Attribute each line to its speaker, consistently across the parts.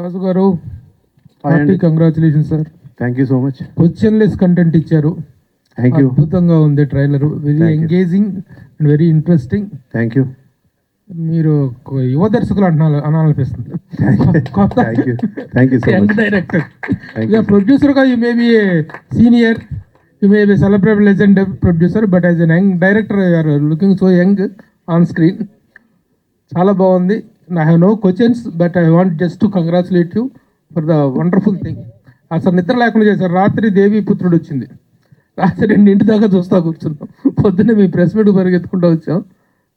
Speaker 1: రాజు గారు,
Speaker 2: హాయ్ అండి.
Speaker 1: Congratulation sir.
Speaker 2: Thank you so much.
Speaker 1: క్వశ్చన్లెస్ కంటెంట్ ఇచ్చారు.
Speaker 2: Thank you.
Speaker 1: అద్భుతంగా ఉంది trailer. Very
Speaker 2: Thank you.
Speaker 1: Engaging and very interesting.
Speaker 2: Thank you.
Speaker 1: మీరు యువ దర్శకులు అనాలనిపిస్తుంది. కొత్త
Speaker 2: thank you so
Speaker 1: young
Speaker 2: much.
Speaker 1: Director.
Speaker 2: Thank
Speaker 1: ఇక
Speaker 2: you.
Speaker 1: ప్రొడ్యూసర్గా you may be senior, you may be celebrate legend producer, but as an young director you're looking so young on screen. చాలా బాగుంది. I have no questions, but I want just to congratulate you for the wonderful thing. అసలు నిద్ర లేకుండా చేశారు. రాత్రి దేవి పుత్రుడు వచ్చింది. రాత్రి 2 దాకా చూస్తా కూర్చున్నాం. పొద్దున్నే మీ ప్రెస్ మీట్ పరిగెత్తుకుంటూ వచ్చాం.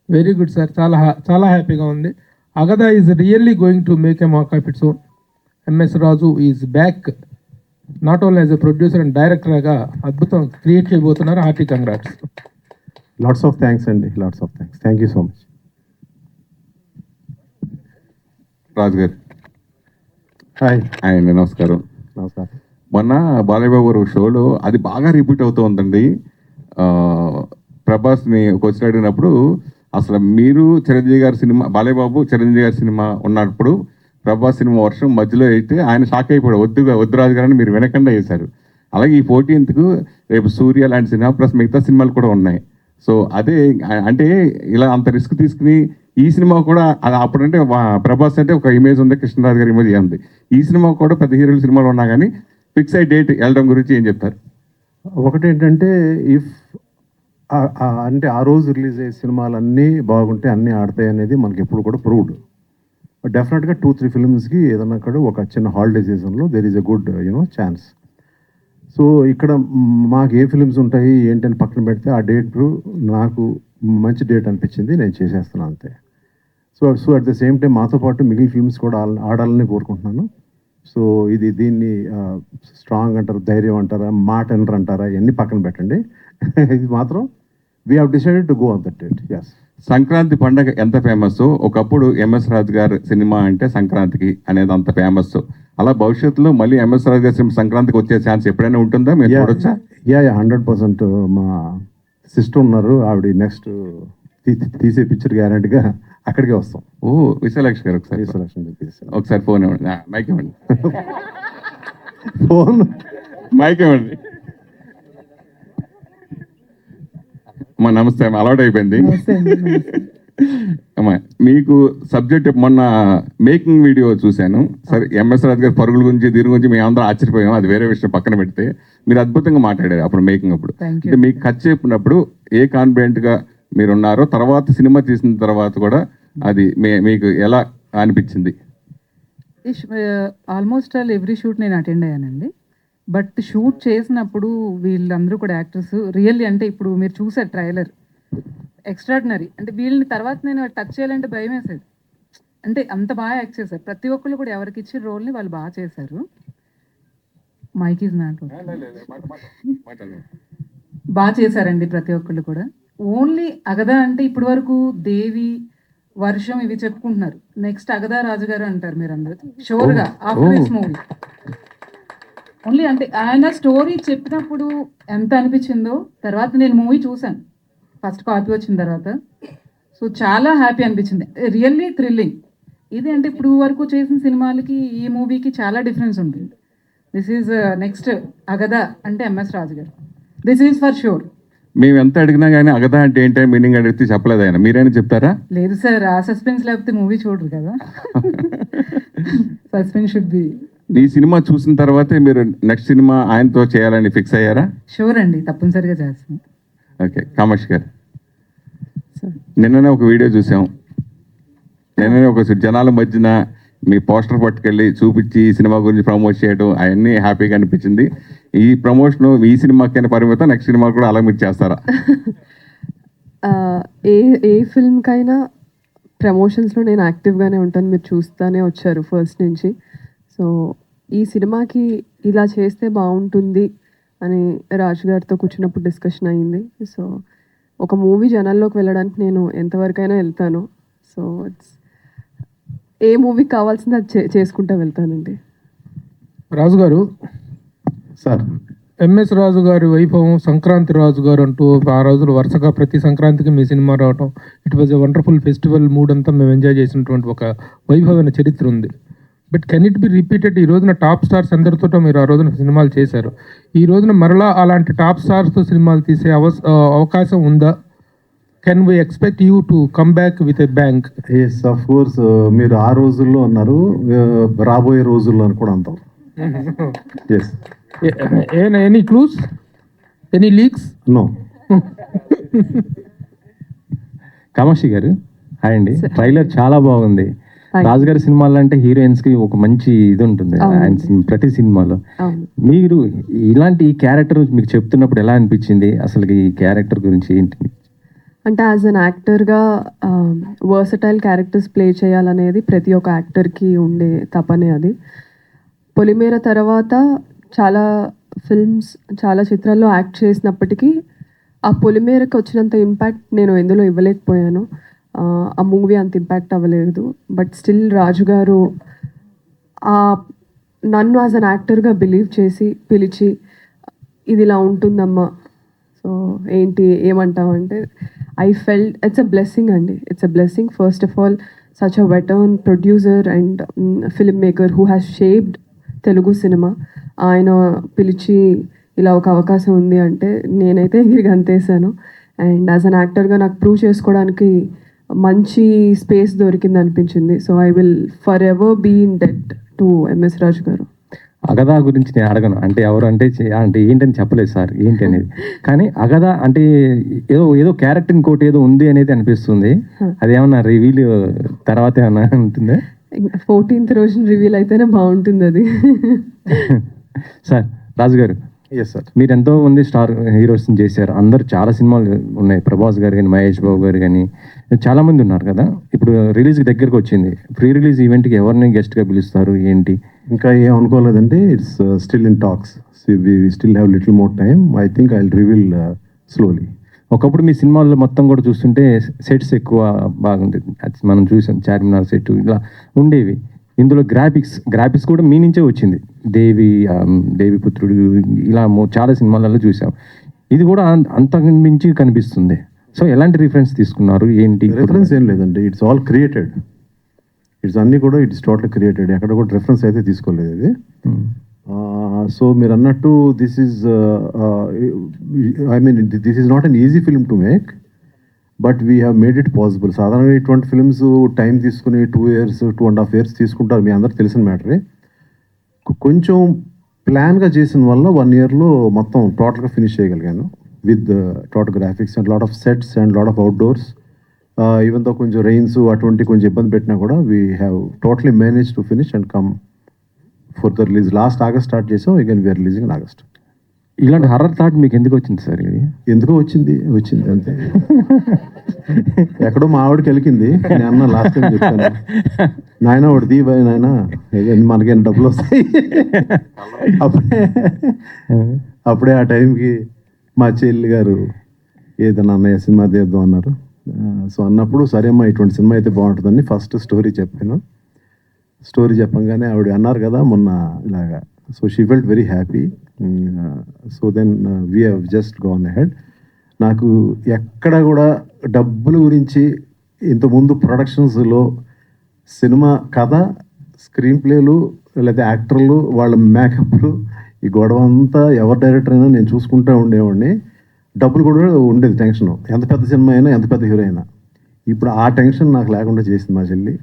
Speaker 1: Very good sir. చాలా హ్యాపీగా ఉంది. Agadha is really going to make a mark of its own. MS Raju is back, not only as a producer and డైరెక్టర్గా అద్భుతం క్రియేట్ చేయబోతున్నారు. Hearty congrats.
Speaker 2: Lots of thanks అండి. Lots of thanks. Thank you so much.
Speaker 3: Raju గారు,
Speaker 2: hi.
Speaker 3: అండి నమస్కారం.
Speaker 2: నమస్కారం.
Speaker 3: మొన్న బాలయ్యబాబు గారు షోలో అది బాగా రిపీట్ అవుతూ ఉందండి. ప్రభాస్ని క్వశ్చన్ అడిగినప్పుడు అసలు మీరు చిరంజీవి గారి సినిమా, బాలయ్యబాబు చిరంజీవి గారి సినిమా ఉన్నప్పుడు ప్రభాస్ సినిమా వర్షం మధ్యలో అయితే ఆయన షాక్ అయిపోయాడు. వద్దు రాజు గారని మీరు వినకుండా చేశారు. అలాగే ఈ 14th రేపు సూర్య లాంటి సినిమా ప్లస్ మిగతా సినిమాలు కూడా ఉన్నాయి. సో అదే అంటే ఇలా అంత రిస్క్ తీసుకుని ఈ సినిమా కూడా అప్పుడంటే ప్రభాస్ అంటే ఒక ఇమేజ్ ఉంది, కృష్ణరాజు గారి ఇమేజ్ ఉంది. ఈ సినిమా కూడా పెద్ద హీరోల సినిమాలు ఉన్నా కానీ ఫిక్స్ అయ్యి డేట్ వెళ్ళడం గురించి ఏం చెప్తారు?
Speaker 2: ఒకటి ఏంటంటే ఇఫ్ అంటే ఆ రోజు రిలీజ్ అయ్యే సినిమాలన్నీ బాగుంటే అన్నీ ఆడతాయి అనేది మనకి ఎప్పుడు కూడా ప్రూవ్డ్. డెఫినెట్గా 2-3 ఫిల్మ్స్కి ఏదన్నా కూడా ఒక చిన్న హాలిడే సీజన్లో there is a good chance. So ఇక్కడ మాకు ఏ ఫిల్మ్స్ ఉంటాయి ఏంటని పక్కన పెడితే ఆ డేట్ నాకు మంచి డేట్ అనిపించింది, నేను చేసేస్తున్నాను అంతే. So at the same time మాతో పాటు మిగిలిన ఫిల్మ్స్ కూడా ఆడాలని కోరుకుంటున్నాను. సో దీన్ని స్ట్రాంగ్ అంటారు, ధైర్యం అంటారా, మాట అంటారా, ఇవన్నీ పక్కన పెట్టండి. ఇది మాత్రం we have decided to go on that date. Yes.
Speaker 3: Sankranti పండగ ఎంత ఫేమస్, ఒకప్పుడు ఎంఎస్ రాజు గారి సినిమా అంటే సంక్రాంతికి అనేది అంత ఫేమస్. అలా భవిష్యత్తులో మళ్ళీ ఎంఎస్ రాజు గారి సినిమా సంక్రాంతికి వచ్చే ఛాన్స్ ఎప్పుడైనా ఉంటుందా? మీరు చూడొచ్చా?
Speaker 2: 100%. మా సిస్టర్ ఉన్నారు, ఆవిడ నెక్స్ట్ తీసే పిక్చర్ గ్యారెంటీగా అక్కడికే వస్తాం.
Speaker 3: ఓ విశాలక్ష గారు ఒకసారి ఫోన్ ఇవ్వండి, మైక్ ఇవ్వండి.
Speaker 2: ఫోన్
Speaker 3: మైక్ ఇవ్వండి. అమ్మా నమస్తే అమ్మా, అలవాటు అయిపోయింది. అమ్మా మీకు సబ్జెక్ట్ మొన్న మేకింగ్ వీడియో చూశాను. సరే ఎంఎస్ రాజు గారి పరుగుల గురించి దీని గురించి మేము అందరూ ఆశ్చర్యపోయాం. అది వేరే విషయం పక్కన పెడితే మీరు అద్భుతంగా మాట్లాడారు అప్పుడు మేకింగ్ అప్పుడు. అంటే మీకు కథ చెప్పినప్పుడు ఏ కాన్ఫిడెంట్గా మీరు ఉన్నారో, తర్వాత సినిమా తీసిన తర్వాత కూడా అది మీకు ఎలా అనిపించింది?
Speaker 4: ఆల్మోస్ట్ ఆల్ ఎవ్రీ షూట్ నేను అటెండ్ అయ్యానండి. బట్ షూట్ చేసినప్పుడు వీళ్ళందరూ కూడా యాక్టర్స్ రియల్లీ, అంటే ఇప్పుడు మీరు చూసారు ట్రైలర్, ఎక్స్ట్రాడినరీ. అంటే వీళ్ళని తర్వాత నేను టచ్ చేయాలంటే భయం వేసేది. అంటే అంత బాగా యాక్ట్ చేశారు. ప్రతి ఒక్కళ్ళు కూడా ఎవరికి ఇచ్చిన రోల్ని వాళ్ళు బాగా చేశారు. మైక్ ఈజ్ నాట్ బాగా చేశారండి ప్రతి ఒక్కళ్ళు కూడా. ఓన్లీ అగదా అంటే ఇప్పటి వరకు దేవి, వర్షం ఇవి చెప్పుకుంటున్నారు. నెక్స్ట్ అగదా రాజుగారు అంటారు మీరు అందరూ షోర్గా ఆఫ్టర్ దిస్ మూవీ. ఓన్లీ అంటే ఆయన స్టోరీ చెప్పినప్పుడు ఎంత అనిపించిందో, తర్వాత నేను మూవీ చూశాను ఫస్ట్ కాపీ వచ్చిన తర్వాత. సో చాలా హ్యాపీ అనిపించింది, రియల్లీ థ్రిల్లింగ్. ఇది అంటే ఇప్పుడు వరకు చేసిన సినిమాలకి ఈ మూవీకి చాలా డిఫరెన్స్ ఉంటుంది. దిస్ ఈజ్ నెక్స్ట్ అగదా అంటే ఎంఎస్ రాజు గారు. This is for sure.
Speaker 3: మేము ఎంత అడిగినా కానీ అగదా అంటే ఏంటంటే మీనింగ్ అడిగితే చెప్పలేదు ఆయన. మీరైనా చెప్తారా?
Speaker 4: లేదు సార్, ఆ సస్పెన్స్ లేకపోతే మూవీ చూడరు కదా. Suspense should be.
Speaker 3: ఈ సినిమా చూసిన తర్వాతే మీరు నెక్స్ట్ సినిమా ఆయనతో చేయాలని ఫిక్స్ అయ్యారా?
Speaker 4: షూర్ అండి, తప్పనిసరిగా చేస్తాం.
Speaker 3: ఓకే. కామేష్ గారు, నిన్ననే ఒక వీడియో చూసాం. నిన్ననే ఒక జనాల మధ్యన మీ పోస్టర్ పట్టుకెళ్ళి చూపించి ఈ సినిమా గురించి ప్రమోట్ చేయడం అవన్నీ హ్యాపీగా అనిపించింది. ఈ ప్రమోషన్ ఈ సినిమాకైనా పరిమితం, నెక్స్ట్ సినిమా కూడా అలా మీరు చేస్తారా?
Speaker 5: ఏ ఫిల్మ్కైనా ప్రమోషన్స్లో నేను యాక్టివ్గానే ఉంటాను. మీరు చూస్తూనే వచ్చారు ఫస్ట్ నుంచి. సో ఈ సినిమాకి ఇలా చేస్తే బాగుంటుంది అని రాజు గారితో కూర్చున్నప్పుడు డిస్కషన్ అయ్యింది. సో ఒక మూవీ జనాల్లోకి వెళ్ళడానికి నేను ఎంతవరకైనా వెళ్తాను. సో ఇట్స్ ఏ మూవీకి కావాల్సింది అది చేసుకుంటూ వెళ్తానండి.
Speaker 1: రాజు గారు
Speaker 2: సార్,
Speaker 1: ఎంఎస్ రాజు గారి వైభవం, సంక్రాంతి రాజు గారు అంటూ ఆ రోజులు వరుసగా ప్రతి సంక్రాంతికి మీ సినిమా రావటం, it was a wonderful festival mood అంతా మేము ఎంజాయ్ చేసినటువంటి ఒక వైభవమైన చరిత్ర ఉంది. But can it be repeated? ఈ రోజున టాప్ స్టార్స్ అందరితో మీరు ఆ రోజున సినిమాలు చేశారు. ఈ రోజున మరలా అలాంటి టాప్ స్టార్స్తో సినిమాలు తీసే అవకాశం ఉందా? Can we expect you to come back with a bang?
Speaker 2: Yes of course. మీరు ఆ రోజుల్లో అన్నారు, రాబోయే రోజుల్లో అని కూడా అంటాం. Yes.
Speaker 1: Any clues, any leaks?
Speaker 2: No.
Speaker 6: Kamakshi garu hi అండి. ట్రైలర్ చాలా బాగుంది. రాజు గారి సినిమాలు అంటే హీరోయిన్స్ కి ఒక మంచి ఇది ఉంటుంది ఆయన ప్రతి సినిమాలో. మీరు ఇలాంటి ఈ క్యారెక్టర్ మీకు చెప్తున్నప్పుడు ఎలా అనిపించింది? అసలు ఈ క్యారెక్టర్ గురించి ఏంటి?
Speaker 5: అంటే యాజ్ అన్ యాక్టర్గా వర్సటైల్ క్యారెక్టర్స్ ప్లే చేయాలనేది ప్రతి ఒక్క యాక్టర్కి ఉండే తపనే అది. పొలిమేర తర్వాత చాలా ఫిల్మ్స్, చాలా చిత్రాల్లో యాక్ట్ చేసినప్పటికీ ఆ పొలిమేరకు వచ్చినంత ఇంపాక్ట్ నేను ఎందులో ఇవ్వలేకపోయాను. ఆ మూవీ అంత ఇంపాక్ట్ అవ్వలేదు. బట్ స్టిల్ రాజు గారు నన్ను యాజ్ అన్ యాక్టర్గా బిలీవ్ చేసి పిలిచి ఇది ఇలా ఉంటుందమ్మా, సో ఏంటి ఏమంటామంటే I felt it's a blessing అండి. It's a blessing first of all such a veteran producer and filmmaker who has shaped Telugu cinema. ఆయన పిలిచి ఇలా ఒక అవకాశం ఉంది అంటే నేనైతే ఎగిరి అంతేసాను. అండ్ యాజ్ అన్ యాక్టర్గా నాకు ప్రూవ్ చేసుకోవడానికి మంచి స్పేస్ దొరికింది అనిపించింది. So I will forever be in debt to MS Raju garu.
Speaker 6: Agadha గురించి నేను అడగను, అంటే ఎవరు అంటే అంటే ఏంటని చెప్పలేదు సార్ ఏంటి అనేది. కానీ అగదా అంటే ఏదో క్యారెక్టర్ ఇంకోటి ఏదో ఉంది అనేది అనిపిస్తుంది. అదేమన్నా రివీల్ తర్వాత ఏమన్నా ఉంటుందా?
Speaker 5: 14th రోజున రివీల్ అయితేనే బాగుంటుంది అది.
Speaker 6: సార్ రాజు గారు,
Speaker 2: ఎస్ సార్.
Speaker 6: మీరు ఎంతో మంది స్టార్ హీరోస్ని చేశారు. అందరు చాలా సినిమాలు ఉన్నాయి. ప్రభాస్ గారు కానీ, మహేష్ బాబు గారు కానీ చాలా మంది ఉన్నారు కదా. ఇప్పుడు రిలీజ్ దగ్గరకు వచ్చింది. ప్రీ రిలీజ్ ఈవెంట్కి ఎవరిని గెస్ట్గా పిలుస్తారు ఏంటి?
Speaker 2: ఇంకా ఏం అనుకోలేదండి. It's still in talks. We still have little more time. I think I will reveal slowly.
Speaker 6: ఒకప్పుడు మీ సినిమాల్లో మొత్తం కూడా చూస్తుంటే సెట్స్ ఎక్కువ బాగుండేది. మనం చూసాం చార్మినార్ సెట్ ఇలా ఉండేవి. ఇందులో గ్రాఫిక్స్ కూడా మీ నుంచే వచ్చింది. దేవి పుత్రుడు ఇలా చాలా సినిమాలలో చూసాం. ఇది కూడా అంతకు మించి కనిపిస్తుంది. సో ఎలాంటి రిఫరెన్స్ తీసుకున్నారు ఏంటి?
Speaker 2: రిఫరెన్స్ ఏం లేదండి. It's all created. ఇట్స్ అన్నీ కూడా ఇట్స్ టోటల్ క్రియేటెడ్. ఎక్కడ కూడా రిఫరెన్స్ అయితే తీసుకోలేదు ఇది. సో మీరు అన్నట్టు this is I mean this is not an easy film to make, but we have made it possible. సాధారణంగా ఇటువంటి ఫిల్మ్స్ టైం తీసుకుని 2 years 2.5 years తీసుకుంటారు. మీ అందరికి తెలిసిన మ్యాటరే. కొంచెం ప్లాన్గా చేసిన వల్ల 1 yearలో మొత్తం టోటల్గా ఫినిష్ చేయగలిగాను with total graphics and lot of sets and lot of outdoors. Even though కొంచెం రెయిన్స్ అటువంటి కొంచెం ఇబ్బంది పెట్టినా కూడా we have totally manage to finish and come for the release. Last August start చేసాం. Again we're releasing in August.
Speaker 6: ఇలాంటి horror thought మీకు ఎందుకు వచ్చింది సార్? ఇది
Speaker 2: ఎందుకో వచ్చింది అంతే. ఎక్కడో మా ఆవిడకి వెలికింది. నేను అన్న లాస్ట్ టైం చెప్పాను, నాయన ఒకటి దీ బాయ్ నాయన, మనకేం డబ్బులు వస్తాయి. అప్పుడే ఆ టైంకి మా చెల్లి గారు ఏదైనా అన్నయ్య సినిమా తీద్దాం అన్నారు. సో అన్నప్పుడు సరే అమ్మా ఇటువంటి సినిమా అయితే బాగుంటుందని ఫస్ట్ స్టోరీ చెప్పాను. స్టోరీ చెప్పంగానే ఆవిడ అన్నారు కదా మొన్న ఇలాగా. So she felt very happy. So then we have just gone ahead. నాకు ఎక్కడ కూడా డబ్బుల గురించి ఇంతకుముందు ప్రొడక్షన్స్లో సినిమా కథ, స్క్రీన్ ప్లేలు లేదా యాక్టర్లు వాళ్ళ మేకప్లు ఈ గొడవ అంతా ఎవరి డైరెక్టర్ అయినా నేను చూసుకుంటూ ఉండేవాడిని. డబ్బులు కూడా ఉండేది టెన్షన్, ఎంత పెద్ద సినిమా అయినా ఎంత పెద్ద హీరో అయినా. ఇప్పుడు ఆ టెన్షన్ నాకు లేకుండా చేసింది మా చెల్లి.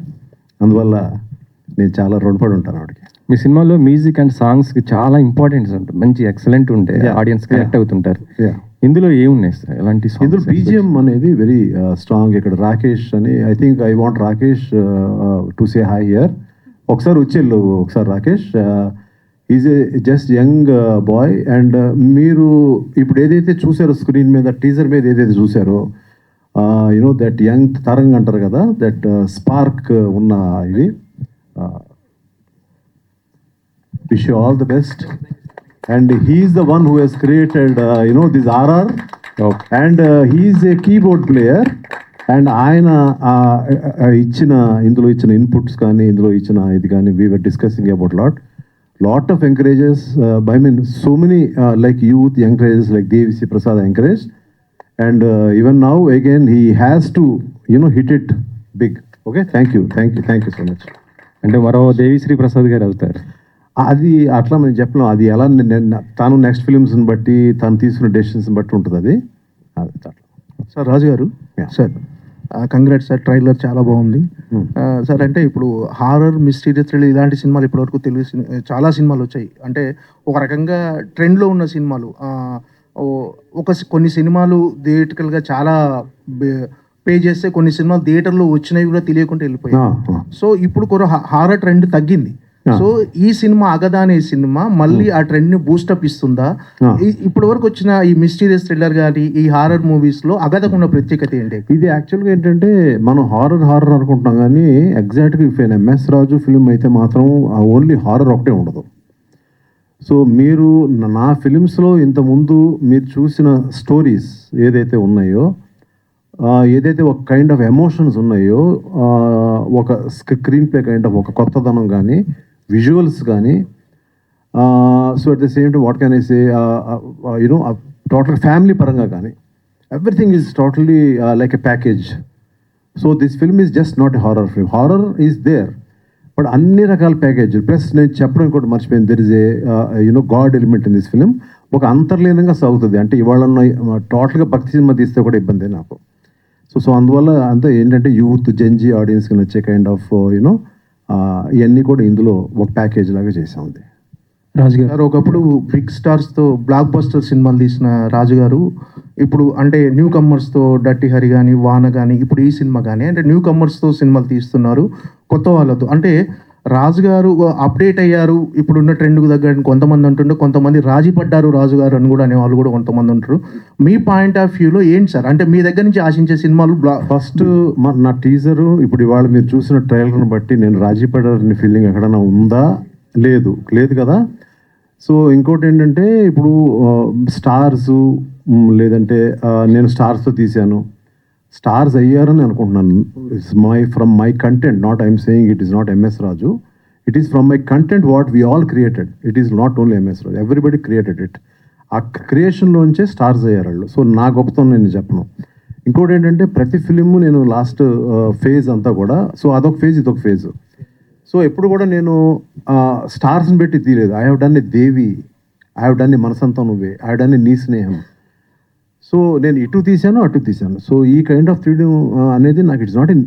Speaker 2: అందువల్ల నేను చాలా రుణపడి ఉంటాను ఆవిడకి.
Speaker 6: మీ సినిమాలో మ్యూజిక్ అండ్ సాంగ్స్కి చాలా ఇంపార్టెన్స్ ఉంటుంది, మంచి ఎక్సలెంట్ ఉంటాయి, ఆడియన్స్ కనెక్ట్ అవుతుంటారు. ఇందులో ఏమున్నాయి సార్ ఎలాంటి?
Speaker 2: ఇందులో బీజిఎం అనేది వెరీ స్ట్రాంగ్. ఇక్కడ రాకేష్ అని, I think I want Rakesh to say hi here. ఒకసారి వచ్చేళ్ళు ఒకసారి Rakesh. Is a just young boy. And మీరు ఇప్పుడు ఏదైతే చూసారో స్క్రీన్ మీద టీజర్ మీద ఏదైతే చూసారో యునో దట్ యంగ్ తరంగ్ అంటారు కదా, దట్ స్పార్క్ ఉన్న ఇది. Wish you all the best. And he is the one who has created, this RR. Okay. And he is a keyboard player. And ఆయన ఇందులో ఇచ్చిన ఇన్పుట్స్ కానీ ఇందులో ఇచ్చిన ఇది కానీ we were discussing about lot of encourages. I mean so many like youth encourages like Devi C. Prasad encouraged. And even now again he has to hit it big. Okay, thank you so much.
Speaker 6: అంటే మరో దేవిశ్రీ ప్రసాద్ గారు అవుతారు.
Speaker 2: అది అట్లా మేము చెప్పలేం. అది ఎలా తాను నెక్స్ట్ ఫిలిమ్స్ని బట్టి తను తీసుకున్న డెసిషన్స్ని బట్టి ఉంటుంది అది అట్లా.
Speaker 7: సార్ రాజు గారు,
Speaker 2: Yeah.
Speaker 7: Sir congrats sir, trailer చాలా బాగుంది. సార్ అంటే ఇప్పుడు హారర్, మిస్టీరియస్, థ్రిల్లర్ ఇలాంటి సినిమాలు ఇప్పటివరకు తెలుగు చాలా సినిమాలు వచ్చాయి. అంటే ఒక రకంగా ట్రెండ్లో ఉన్న సినిమాలు, కొన్ని సినిమాలు థియేటికల్గా చాలా పే చేస్తే కొన్ని సినిమాలు థియేటర్లో వచ్చినవి కూడా తెలియకుండా వెళ్ళిపోయాయి. సో ఇప్పుడు కూడా హారర్ ట్రెండ్ తగ్గింది. సో ఈ సినిమా అగదా అనే సినిమా మళ్ళీ ఆ ట్రెండ్ ని బూస్టప్ ఇస్తుందా? ఇప్పటి వరకు వచ్చిన ఈ మిస్టీరియస్ థ్రిల్లర్ కానీ ఈ హారర్ మూవీస్ లో అగదకు ఉన్న ప్రత్యేకత ఏంటి?
Speaker 2: ఇది యాక్చువల్గా ఏంటంటే మనం హారర్ అనుకుంటున్నాం కానీ ఎగ్జాక్ట్గా ఇఫ్ ఎంఎస్ రాజు ఫిలిం అయితే మాత్రం ఓన్లీ హారర్ ఒకటే ఉండదు. సో మీరు నా ఫిలిమ్స్లో ఇంతకుముందు మీరు చూసిన స్టోరీస్ ఏదైతే ఉన్నాయో, ఏదైతే ఒక కైండ్ ఆఫ్ ఎమోషన్స్ ఉన్నాయో, ఒక స్క్రీన్ ప్లే కైండ్ ఆఫ్ ఒక కొత్తదనం కానీ, విజువల్స్ కానీ, so at the same time what can I say, you know total family పరంగా కానీ everything is totally like a package. So this film is just not a horror film. Horror is there, but అన్ని రకాల package plus నేను చెప్పడం ఇంకోటి మర్చిపోయింది, there is a you know god element in this film. ఒక అంతర్లీనంగా సాగుతుంది. అంటే ఇవాళ టోటల్గా భక్తి సినిమా తీస్తే కూడా ఇబ్బంది నాకు. సో అందువల్ల అంతా ఏంటంటే యూత్ జెన్జీ ఆడియన్స్కి నచ్చే కైండ్ ఆఫ్ యూనో ఇవన్నీ కూడా ఇందులో ఒక ప్యాకేజ్ లాగా చేసామంది.
Speaker 7: రాజుగారు ఒకప్పుడు బిగ్ స్టార్స్తో బ్లాక్ బస్టర్ సినిమాలు తీసిన రాజుగారు ఇప్పుడు అంటే న్యూ కమ్మర్స్తో డట్టి హరి కానీ, వాన కానీ, ఇప్పుడు ఈ సినిమా కానీ అంటే న్యూ కమ్మర్స్తో సినిమాలు తీస్తున్నారు కొత్త వాళ్ళతో. అంటే రాజుగారు అప్డేట్ అయ్యారు ఇప్పుడున్న ట్రెండ్కు తగ్గట్టు కొంతమంది అంటుండే, కొంతమంది రాజీ పడ్డారు రాజుగారు అని కూడా అనేవాళ్ళు కూడా కొంతమంది ఉంటారు. మీ పాయింట్ ఆఫ్ వ్యూలో ఏంటి సార్? అంటే మీ దగ్గర నుంచి ఆశించే సినిమాలు
Speaker 2: ఫస్ట్ నా టీజరు ఇప్పుడు ఇవాళ మీరు చూసిన ట్రైలర్ని బట్టి నేను రాజీ పడ్డారని ఫీలింగ్ ఎక్కడైనా ఉందా? లేదు కదా. సో ఇంకోటి ఏంటంటే ఇప్పుడు స్టార్స్ లేదంటే నేను స్టార్స్తో తీశాను, స్టార్స్ అయ్యారని అనుకుంటున్నాను. It's from my content, not I'm saying it is not MS Raju, it is from my content what we all created. It is not only MS Raju, everybody created it. ఆ క్రియేషన్లోంచే stars అయ్యారు వాళ్ళు. So నా గొప్పతనం నేను చెప్పను. ఇంకోటి ఏంటంటే ప్రతి ఫిలిము నేను లాస్ట్ ఫేజ్ అంతా కూడా, సో అదొక ఫేజ్ ఇదొక ఫేజ్. సో ఎప్పుడు కూడా నేను స్టార్స్ని పెట్టి తీయలేదు. I have done a Devi, I have done a మనసంతా నువ్వే, ఐ హ్యావ్ డన్ ఏ నీ స్నేహం. సో నేను ఇటు తీశాను అటు తీశాను. సో ఈ కైండ్ ఆఫ్ ఫ్రీడమ్ అనేది నాకు it's not in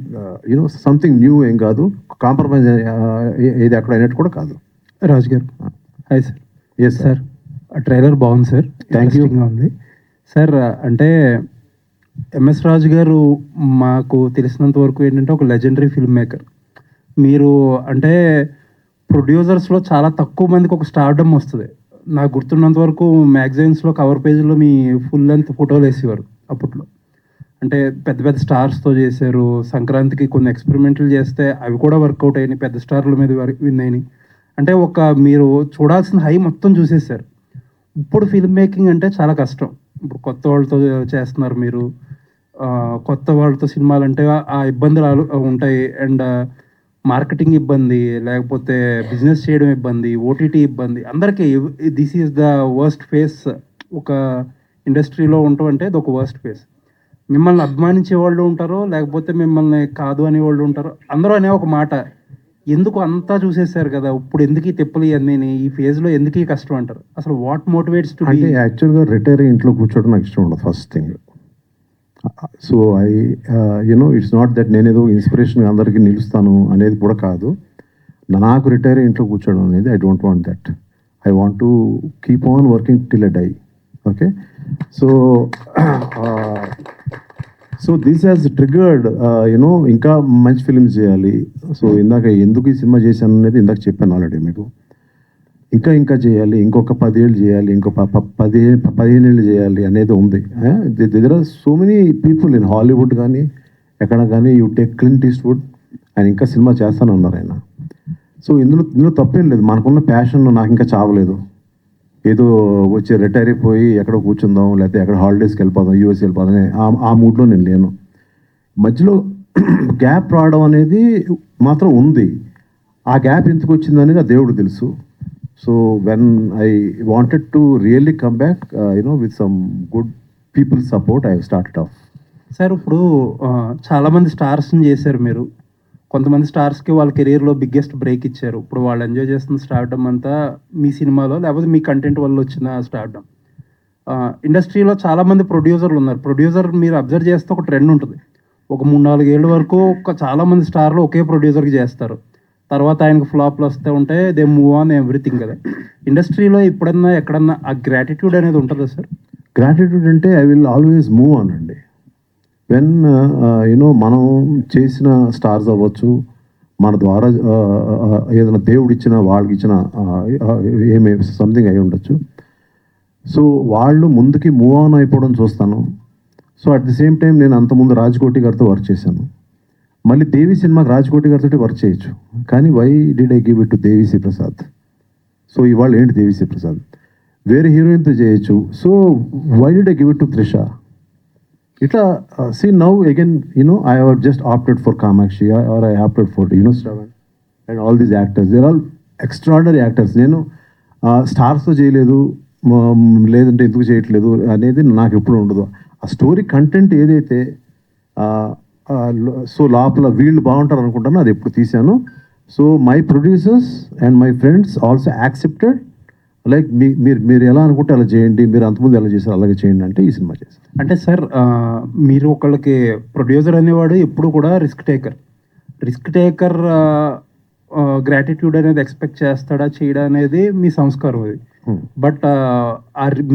Speaker 2: you know something new ఏం కాదు, కాంప్రమైజ్ ఏది అక్కడ అయినట్టు కూడా కాదు.
Speaker 8: రాజు గారు hi sir.
Speaker 2: Yes
Speaker 8: sir trailer బాగుంది సార్,
Speaker 2: థ్యాంక్ యూ.
Speaker 8: ఉంది సార్. అంటే ఎంఎస్ రాజు గారు మాకు తెలిసినంత వరకు ఏంటంటే ఒక లెజెండరీ ఫిల్మ్ మేకర్. మీరు అంటే ప్రొడ్యూసర్స్లో చాలా తక్కువ మందికి ఒక స్టార్డమ్ వస్తుంది. నాకు గుర్తున్నంత వరకు మ్యాగజైన్స్లో కవర్ పేజ్లో మీ ఫుల్ లెంత్ ఫోటోలు వేసేవారు అప్పట్లో. అంటే పెద్ద పెద్ద స్టార్స్తో చేశారు. సంక్రాంతికి కొన్ని ఎక్స్పెరిమెంట్లు చేస్తే అవి కూడా వర్కౌట్ అయినాయి, పెద్ద స్టార్ల మీద విన్ అయినాయి. అంటే ఒక మీరు చూడాల్సిన హై మొత్తం చూసేసారు. ఇప్పుడు ఫిల్మ్ మేకింగ్ అంటే చాలా కష్టం. ఇప్పుడు కొత్త వాళ్ళతో చేస్తున్నారు మీరు, కొత్త వాళ్ళతో సినిమాలు అంటే ఆ ఇబ్బందులు ఉంటాయి. అండ్ మార్కెటింగ్ ఇబ్బంది, లేకపోతే బిజినెస్ చేయడం ఇబ్బంది, ఓటీటీ ఇబ్బంది, అందరికీ this is the worst face. ఒక ఇండస్ట్రీలో ఉండటం అంటే ఇది ఒక వర్స్ట్ ఫేస్. మిమ్మల్ని అభిమానించే వాళ్ళు ఉంటారు, లేకపోతే మిమ్మల్ని కాదు అనే వాళ్ళు ఉంటారు. అందరూ అనే ఒక మాట, ఎందుకు అంతా చూసేసారు కదా, ఇప్పుడు ఎందుకు ఈ తిప్పలు ఇవన్నీ, ఈ ఫేజ్లో ఎందుకు ఈ కష్టం అంటారు. అసలు వాట్ మోటివేట్స్ టు
Speaker 2: అంటే యాక్చువల్గా రిటైర్ ఇంట్లో కూర్చోవడం నాకు ఇష్టం ఉండదు first thing. So I you know it's not that నేనేదో ఇన్స్పిరేషన్ అందరికీ నిలుస్తాను అనేది కూడా కాదు. నాకు రిటైర్ ఇంట్లో కూర్చోవడం అనేది I don't want that. I want to keep on working till a die. Okay, so this has triggered you know ఇంకా మంచి ఫిల్మ్స్ చేయాలి. సో ఇందాక ఎందుకు ఈ సినిమా చేశాను అనేది ఇందాక చెప్పాను ఆల్రెడీ మీకు. ఇంకా చేయాలి, ఇంకొక 10 ఏళ్ళు చేయాలి, ఇంకో 15 ఏళ్ళు చేయాలి అనేది ఉంది. దగ్గర so many people in Hollywood కానీ ఎక్కడ కానీ, యూ టేక్ క్లింట్ ఈస్ట్వుడ్, ఆయన ఇంకా సినిమా చేస్తానన్నారు ఆయన. సో ఇందులో తప్పేం లేదు. మనకున్న ప్యాషన్ నాకు ఇంకా చావలేదు. ఏదో వచ్చి రిటైర్ అయిపోయి ఎక్కడో కూర్చుందాం, లేకపోతే ఎక్కడ హాలిడేస్కి వెళ్ళిపోదాం, యూఎస్ వెళ్ళిపోదాం ఆ మూడ్లో నేను లేను. మధ్యలో గ్యాప్ రావడం అనేది మాత్రం ఉంది. ఆ గ్యాప్ ఎందుకు వచ్చింది అనేది ఆ దేవుడు తెలుసు. So when I wanted to really come back you know with some good people support, I started off.
Speaker 8: Sir ఇప్పుడు చాలామంది స్టార్స్ని చేశారు మీరు. కొంతమంది స్టార్స్కి వాళ్ళ కెరీర్లో బిగ్గెస్ట్ బ్రేక్ ఇచ్చారు. ఇప్పుడు వాళ్ళు ఎంజాయ్ చేస్తున్న స్టార్డమ్ అంతా మీ సినిమాలో లేకపోతే మీ కంటెంట్ వల్ల వచ్చిన స్టార్డమ్. ఇండస్ట్రీలో చాలామంది ప్రొడ్యూసర్లు ఉన్నారు. ప్రొడ్యూసర్ మీరు అబ్జర్వ్ చేస్తే ఒక ట్రెండ్ ఉంటుంది. ఒక 3-4 ఏళ్ళ వరకు చాలామంది స్టార్లు ఒకే ప్రొడ్యూసర్కి చేస్తారు. తర్వాత ఆయనకు ఫ్లాప్లు వస్తూ ఉంటే దే మూవ్ ఆన్ ఎవ్రీథింగ్ కదా. ఇండస్ట్రీలో ఎప్పుడన్నా ఎక్కడన్నా ఆ గ్రాటిట్యూడ్ అనేది ఉంటుందా సార్?
Speaker 2: గ్రాటిట్యూడ్ అంటే I will always move on అండి. వెన్ యూనో మనం చేసిన స్టార్స్ అవ్వచ్చు, మన ద్వారా ఏదైనా దేవుడు ఇచ్చిన వాళ్ళకి ఇచ్చిన ఏమే సంథింగ్ అయి ఉండొచ్చు. సో వాళ్ళు ముందుకి మూవ్ ఆన్ అయిపోవడం చూస్తాను. So at the same time నేను అంతకుముందు రాజ్కోటి గారితో వర్క్ చేశాను. మళ్ళీ దేవి సినిమాకి రాజ్కోటి గారితో వర్క్ చేయొచ్చు. కానీ why did I give it to Devi Sri Prasad? So ఇవాళ ఏంటి దేవిశ్రీ ప్రసాద్? వేరే హీరోయిన్తో చేయొచ్చు. So why did I give it to Trisha? ఇట్లా see now again I have just opted for Kamakshi or I opted for Shravan and all these actors. They're all extraordinary actors. నేను స్టార్స్తో చేయలేదు, లేదంటే ఎందుకు చేయట్లేదు అనేది నాకు ఎప్పుడు ఉండదు. ఆ స్టోరీ కంటెంట్ ఏదైతే సో లోపల వీళ్ళు బాగుంటారు అనుకుంటాను, అది ఎప్పుడు తీశాను. So my producers and my friends also accepted like మీరు ఎలా అనుకుంటే అలా చేయండి, మీరు అంతకుముందు ఎలా చేశారు అలాగే చేయండి అంటే ఈ సినిమా చేశారు.
Speaker 8: అంటే సార్ మీరు ఒకళ్ళకి ప్రొడ్యూసర్ అనేవాడు ఎప్పుడు కూడా రిస్క్ టేకర్ గ్రాటిట్యూడ్ అనేది ఎక్స్పెక్ట్ చేస్తాడా చేయడా అనేది మీ సంస్కారం అది. బట్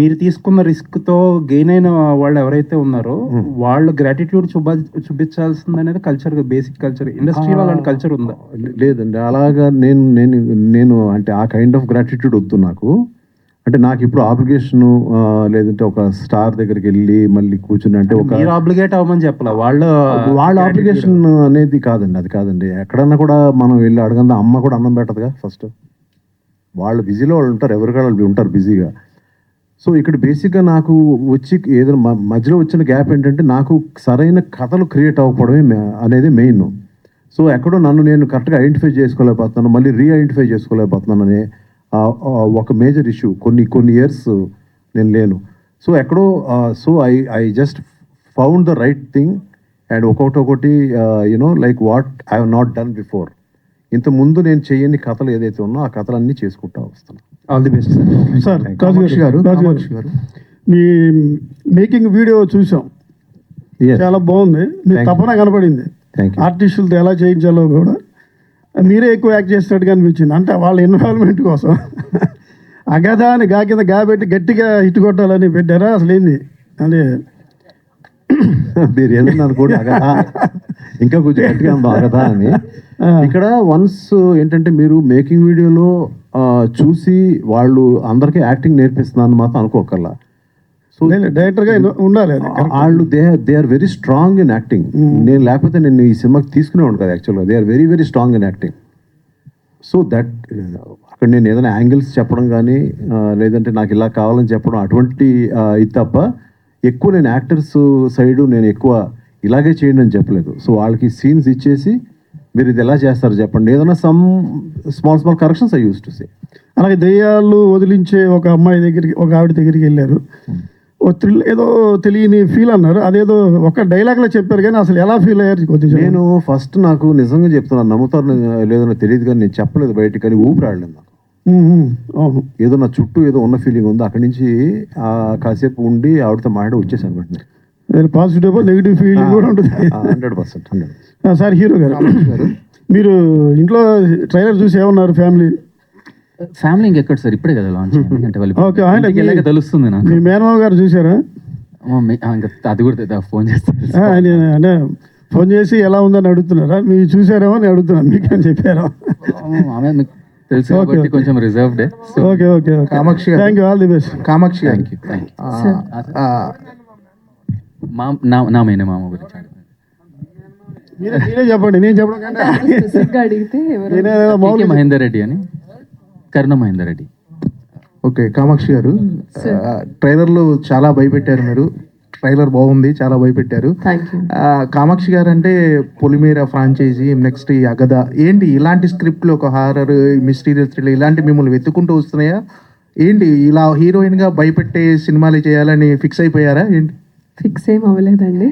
Speaker 8: మీరు తీసుకున్న రిస్క్తో గెయిన్ అయిన వాళ్ళు ఎవరైతే ఉన్నారో వాళ్ళు గ్రాటిట్యూడ్ చూపించాల్సింది అనేది కల్చర్, బేసిక్ కల్చర్. ఇండస్ట్రీలో అలాంటి కల్చర్ ఉందా?
Speaker 2: లేదండి, అలాగా నేను అంటే ఆ కైండ్ ఆఫ్ గ్రాటిట్యూడ్ వద్దు నాకు. అంటే నాకు ఇప్పుడు ఆబ్లిగేషను లేదంటే ఒక స్టార్ దగ్గరికి వెళ్ళి మళ్ళీ కూర్చుని అంటే ఒక
Speaker 8: మీరు ఆబ్లిగేట్ అవ్వమని చెప్పాల
Speaker 2: వాళ్ళ ఆబ్లిగేషన్ అనేది కాదండి, అది కాదండి. ఎక్కడన్నా కూడా మనం వెళ్ళి అడగందా, అమ్మ కూడా అన్నం పెట్టదుగా ఫస్ట్. వాళ్ళు బిజీలో వాళ్ళు ఉంటారు, ఎవరికైనా వాళ్ళు ఉంటారు బిజీగా. సో ఇక్కడ బేసిక్గా నాకు వచ్చి ఏదైనా మధ్యలో వచ్చిన గ్యాప్ ఏంటంటే నాకు సరైన కథలు క్రియేట్ అవ్వకపోవడమే అనేది మెయిన్. సో ఎక్కడో నన్ను నేను కరెక్ట్గా ఐడెంటిఫై చేసుకోలేకపోతున్నాను, మళ్ళీ రీఐడెంటిఫై చేసుకోలేకపోతున్నాను అనే ఒక మేజర్ ఇష్యూ కొన్ని ఇయర్స్ నేను లేను. సో ఎక్కడో so I just found the right thing and ఒకటి like what I have not done before. ఇంతకుముందు నేను చేయని కథలు ఏదైతే ఉన్నా ఆ కథలన్నీ చేసుకుంటా వస్తాను.
Speaker 8: All the best
Speaker 9: sir. Kamakshi గారు మీ మేకింగ్ వీడియో చూసాం, చాలా బాగుంది. మీ తపన కనపడింది. ఆర్టిస్టులతో ఎలా చేయించాలో కూడా మీరే ఎక్కువ యాక్ట్ చేసినట్టుగా అనిపించింది. అంటే వాళ్ళ ఇన్వాల్వ్మెంట్ కోసం అగదా అని కింద పెట్టి గట్టిగా హిట్ కొట్టాలని పెట్టారా? అసలు ఏంది అదే
Speaker 2: మీరు ఏదన్నా అనుకోండి అగదా, ఇంకా కొంచెం గట్టిగా అగదా అని. ఇక్కడ వన్స్ ఏంటంటే మీరు మేకింగ్ వీడియోలో చూసి వాళ్ళు అందరికీ యాక్టింగ్ నేర్పిస్తున్నాను మాత్రం అనుకోకల్లా. సో
Speaker 9: డైరెక్టర్గా ఉండాలి.
Speaker 2: వాళ్ళు they are very strong in acting. నేను లేకపోతే నేను ఈ సినిమాకి తీసుకునేవాడు కదా యాక్చువల్గా. They are very very strong in acting. So that అక్కడ నేను ఏదైనా యాంగిల్స్ చెప్పడం కానీ లేదంటే నాకు ఇలా కావాలని చెప్పడం అటువంటి ఇది తప్ప ఎక్కువ నేను యాక్టర్స్ సైడు నేను ఎక్కువ ఇలాగే చేయండి అని చెప్పలేదు. సో వాళ్ళకి సీన్స్ ఇచ్చేసి మీరు ఇది ఎలా చేస్తారు చెప్పండి, ఏదైనా small corrections I use to say.
Speaker 9: అలాగే దెయ్యాలు వదిలించే ఒక అమ్మాయి దగ్గరికి, ఒక ఆవిడ దగ్గరికి వెళ్ళారు. ఏదో తెలియని ఫీల్ అన్నారు, అదేదో ఒక డైలాగ్లో చెప్పారు కానీ అసలు ఎలా ఫీల్ అయ్యారు కొద్దిగా?
Speaker 2: నేను ఫస్ట్ నాకు నిజంగా చెప్తున్నాను, నమ్ముతారు లేదో తెలియదు కానీ నేను చెప్పలేదు బయటికి, కానీ ఊపిరాడలేదు నాకు. ఏదో నా చుట్టూ ఏదో ఉన్న ఫీలింగ్ ఉంది. అక్కడి నుంచి కాసేపు ఉండి ఆవిడతో మాట్లాడి వచ్చేసాను వెంటనే.
Speaker 9: పాజిటివ్ నెగిటివ్ ఫీలింగ్ కూడా ఉంటుంది.
Speaker 2: 100%.
Speaker 9: సార్ హీరో గారు, మీరు ఇంట్లో ట్రైలర్ చూసి ఏమన్నారు?
Speaker 10: ఫ్యామిలీ ఇంకెక్కడ సార్, ఇప్పుడే కదా లాంచ్ అంటే వాళ్ళు తెలుస్తుంది నాకు.
Speaker 9: మీ మేనమావ గారు చూసారా?
Speaker 10: అది కూడా ఫోన్ చేస్తారు,
Speaker 9: ఫోన్ చేసి ఎలా ఉందని అడుగుతున్నారా? మీరు చూసారేమో అని అడుగుతున్నాను, మీకు అని చెప్పారా?
Speaker 10: తెలుసు కాబట్టి కొంచెం reserved.
Speaker 9: Okay okay.
Speaker 7: Kamakshi garu,
Speaker 9: thank you, all the best.
Speaker 7: Kamakshi garu,
Speaker 10: నా మేనే మామ గురించి
Speaker 9: మీరే చెప్పండి, నేను చెప్పడం కంటే
Speaker 5: అడిగితే
Speaker 10: మహేందర్ రెడ్డి అని, కరుణ మహేందర్ రెడ్డి.
Speaker 7: ఓకే. కామాక్షి గారు, ట్రైలర్లో చాలా భయపెట్టారు మీరు. ట్రైలర్ బాగుంది, చాలా భయపెట్టారు. కామాక్షి గారు అంటే పొలిమేర ఫ్రాంచైజీ, నెక్స్ట్ ఈ అగద, ఏంటి ఇలాంటి స్క్రిప్ట్లు, ఒక హారర్, మిస్టీరియల్ థ్రిల్లర్ ఇలాంటి మిమ్మల్ని వెతుక్కుంటూ వస్తున్నాయా ఏంటి? ఇలా హీరోయిన్గా భయపెట్టే సినిమాలు చేయాలని ఫిక్స్ అయిపోయారా ఏంటి?
Speaker 5: ఫిక్స్ ఏం అవ్వలేదండి.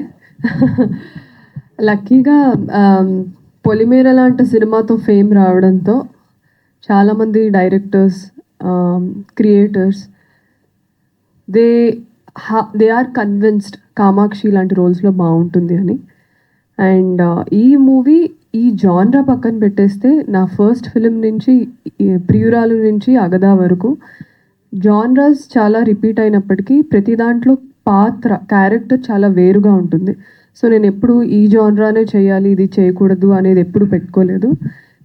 Speaker 5: లక్కీగా పొలిమేర లాంటి సినిమాతో ఫేమ్ రావడంతో చాలామంది directors, creators they are convinced Kamakshi లాంటి రోల్స్లో బాగుంటుంది అని. అండ్ ఈ మూవీ ఈ జాన్రా పక్కన పెట్టేస్తే నా ఫస్ట్ ఫిలిం నుంచి ప్రియురాలు నుంచి అగదా వరకు జాన్రాస్ చాలా రిపీట్ అయినప్పటికీ ప్రతి దాంట్లో పాత్ర క్యారెక్టర్ చాలా వేరుగా ఉంటుంది. సో నేను ఎప్పుడు ఈ జాన్రానే చేయాలి ఇది చేయకూడదు అనేది ఎప్పుడు పెట్టుకోలేదు.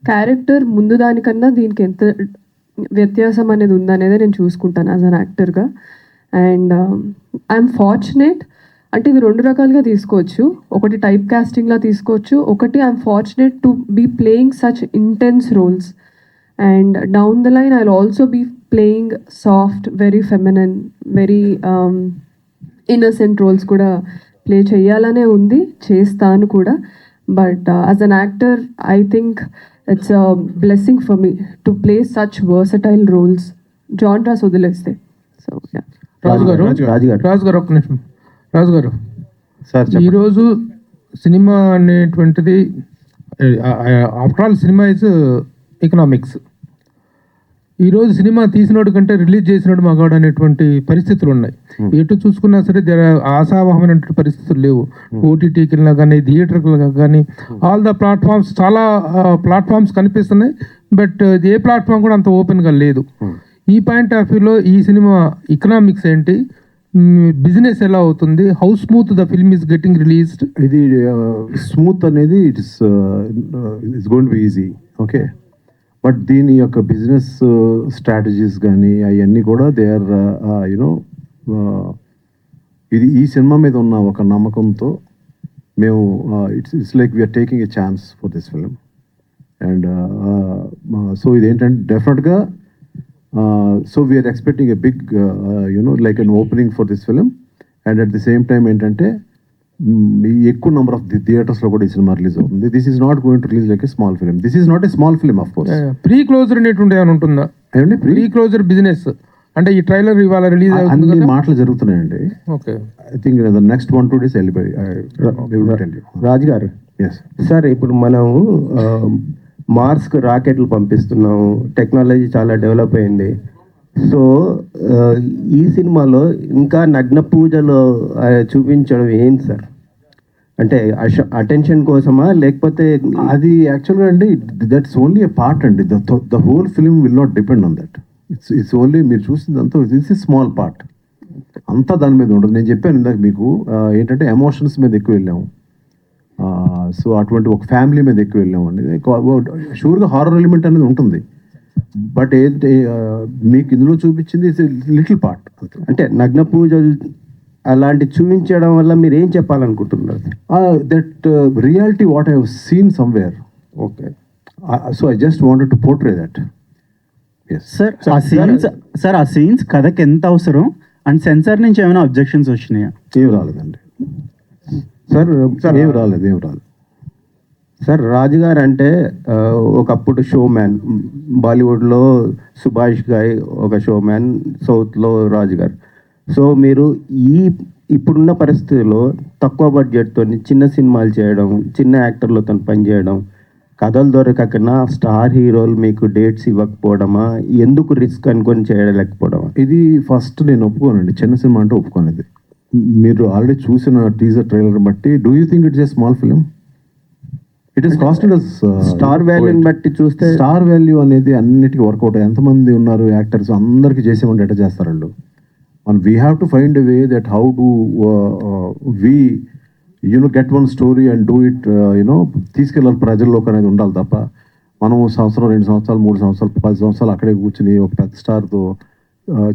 Speaker 5: క్యారెక్టర్ ముందు దానికన్నా దీనికి ఎంత వ్యత్యాసం అనేది ఉందనేది నేను చూసుకుంటాను యాజ్ అన్ యాక్టర్గా. అండ్ ఐఎమ్ ఫార్చునేట్, అంటే ఇది రెండు రకాలుగా తీసుకోవచ్చు. ఒకటి టైప్ కాస్టింగ్లా తీసుకోవచ్చు, ఒకటి I'm fortunate to be playing such intense roles. And down the line I will also be playing soft, very feminine, very innocent roles కూడా ప్లే చేయాలనే ఉంది, చేస్తాను కూడా. But as an actor I think it's a blessing for me to play such versatile roles genres వదిలేస్తే. So
Speaker 1: Raju garu ఒక్క నిమిషం. రాజు గారు, ఈరోజు సినిమా అనేటువంటిది ఆఫ్టర్ ఆల్ సినిమా ఇస్ ఎకనామిక్స్. ఈరోజు సినిమా తీసినోడు కంటే రిలీజ్ చేసినోడు మగాడు అనేటువంటి పరిస్థితులు ఉన్నాయి. ఎటు చూసుకున్నా సరే ఆశావహమైనటువంటి పరిస్థితులు లేవు. ఓటీటీకి కానీ థియేటర్కి కానీ ఆల్ ద ప్లాట్ఫామ్స్, చాలా ప్లాట్ఫామ్స్ కనిపిస్తున్నాయి. బట్ ఏ ప్లాట్ఫామ్ కూడా అంత ఓపెన్గా లేదు. ఈ పాయింట్ ఆఫ్ వ్యూలో ఈ సినిమా ఎకనామిక్స్ ఏంటి, బిజినెస్ ఎలా అవుతుంది, how smooth the film is getting released?
Speaker 2: ఇది స్మూత్ అనేది it's going to be easy, okay. But దీని యొక్క బిజినెస్ స్ట్రాటజీస్ కానీ అవన్నీ కూడా దే ఆర్ యునో, ఇది ఈ సినిమా మీద ఉన్న ఒక నమ్మకంతో మేము it's like we're taking a chance for this film. And so ఇదేంటంటే డెఫినెట్గా so we're expecting a big you know like an opening for this film. And at the same time ఏంటంటే ఎక్కువ నెంబర్ ఆఫ్ థియేటర్స్లో కూడా ఈ సినిమా రిలీజ్ అవుతుంది. This is not going to release like a small film. This is not a small film of course.
Speaker 1: Pre closure అనేటువంటి ఏమైనా ఉంటుందా? ప్రీ క్లోజర్ బిజినెస్ అంటే ఈ ట్రైలర్ ఇవాళ రిలీజ్ అవుతుంది,
Speaker 2: అన్ని మాటలు జరుగుతున్నాయండి.
Speaker 1: Okay,
Speaker 2: I think the next 1-2 days వెళ్ళిపోయి.
Speaker 6: రాజు గారు,
Speaker 2: ఎస్
Speaker 6: సార్, ఇప్పుడు మనం మార్స్కి రాకెట్లు పంపిస్తున్నాము, టెక్నాలజీ చాలా డెవలప్ అయింది. సో ఈ సినిమాలో ఇంకా నగ్న పూజలో చూపించడం ఏంటి సార్? అంటే అటెన్షన్ కోసమా, లేకపోతే
Speaker 2: అది యాక్చువల్గా అండి దట్స్ ఓన్లీ ఎ పార్ట్ అండి. The whole film will not depend on that. It's only మీరు చూసిందంతా దిస్ ఇస్ స్మాల్ పార్ట్, అంతా దాని మీద ఉండదు. నేను చెప్పాను ఇందాక మీకు ఏంటంటే ఎమోషన్స్ మీద ఎక్కువ వెళ్ళాము. సో అటువంటి ఒక ఫ్యామిలీ మీద ఎక్కువ వెళ్ళాము అండి. షూర్గా హారర్ ఎలిమెంట్ అనేది ఉంటుంది. బట్ ఏంటి మీకు ఇందులో చూపించింది లిటిల్ పార్ట్.
Speaker 6: అంటే నగ్న పూజలు అలాంటి చూపించడం వల్ల మీరు ఏం చెప్పాలనుకుంటున్నారు?
Speaker 2: That reality what I have seen somewhere, okay. So I just wanted to portray that.
Speaker 8: Sir ఆ సీన్స్ కథకి ఎంత అవసరం అండ్ సెన్సార్ నుంచి ఏమైనా అబ్జెక్షన్స్ వచ్చినాయా?
Speaker 2: ఏం రాలేదండి సార్, ఏం రాలేదు.
Speaker 6: సార్, రాజుగారు అంటే ఒకప్పుడు షోమ్యాన్, బాలీవుడ్లో సుభాష్ గాయ్ ఒక షోమ్యాన్, సౌత్లో రాజుగారు. సో మీరు ఇప్పుడున్న పరిస్థితుల్లో తక్కువ బడ్జెట్తో చిన్న సినిమాలు చేయడం, చిన్న యాక్టర్లతో పనిచేయడం, కథలు దొరకకన్నా స్టార్ హీరోలు మీకు డేట్స్ ఇవ్వకపోవడమా, ఎందుకు రిస్క్ అనుకొని చేయలేకపోవడమా?
Speaker 2: ఇది ఫస్ట్ నేను ఒప్పుకోనండి, చిన్న సినిమా అంటే ఒప్పుకోనేది. మీరు ఆల్రెడీ చూసిన టీజర్ ట్రైలర్ బట్టి do you think it's a small film? It is casted as
Speaker 6: star వాల్యూని బట్టి చూస్తే
Speaker 2: స్టార్ వాల్యూ అనేది అన్నిటికీ వర్కౌట్. ఎంతమంది ఉన్నారు యాక్టర్స్, అందరికీ చేసేమంటే ఎట్లా చేస్తారు వాళ్ళు? And we have to find a way that how do we get one story and do it తీసుకెళ్ళాలి ప్రజల్లోకి అనేది ఉండాలి తప్ప మనం సంవత్సరం 2 సంవత్సరాలు 3 సంవత్సరాలు 10 సంవత్సరాలు అక్కడే కూర్చుని ఒక పెద్ద స్టార్తో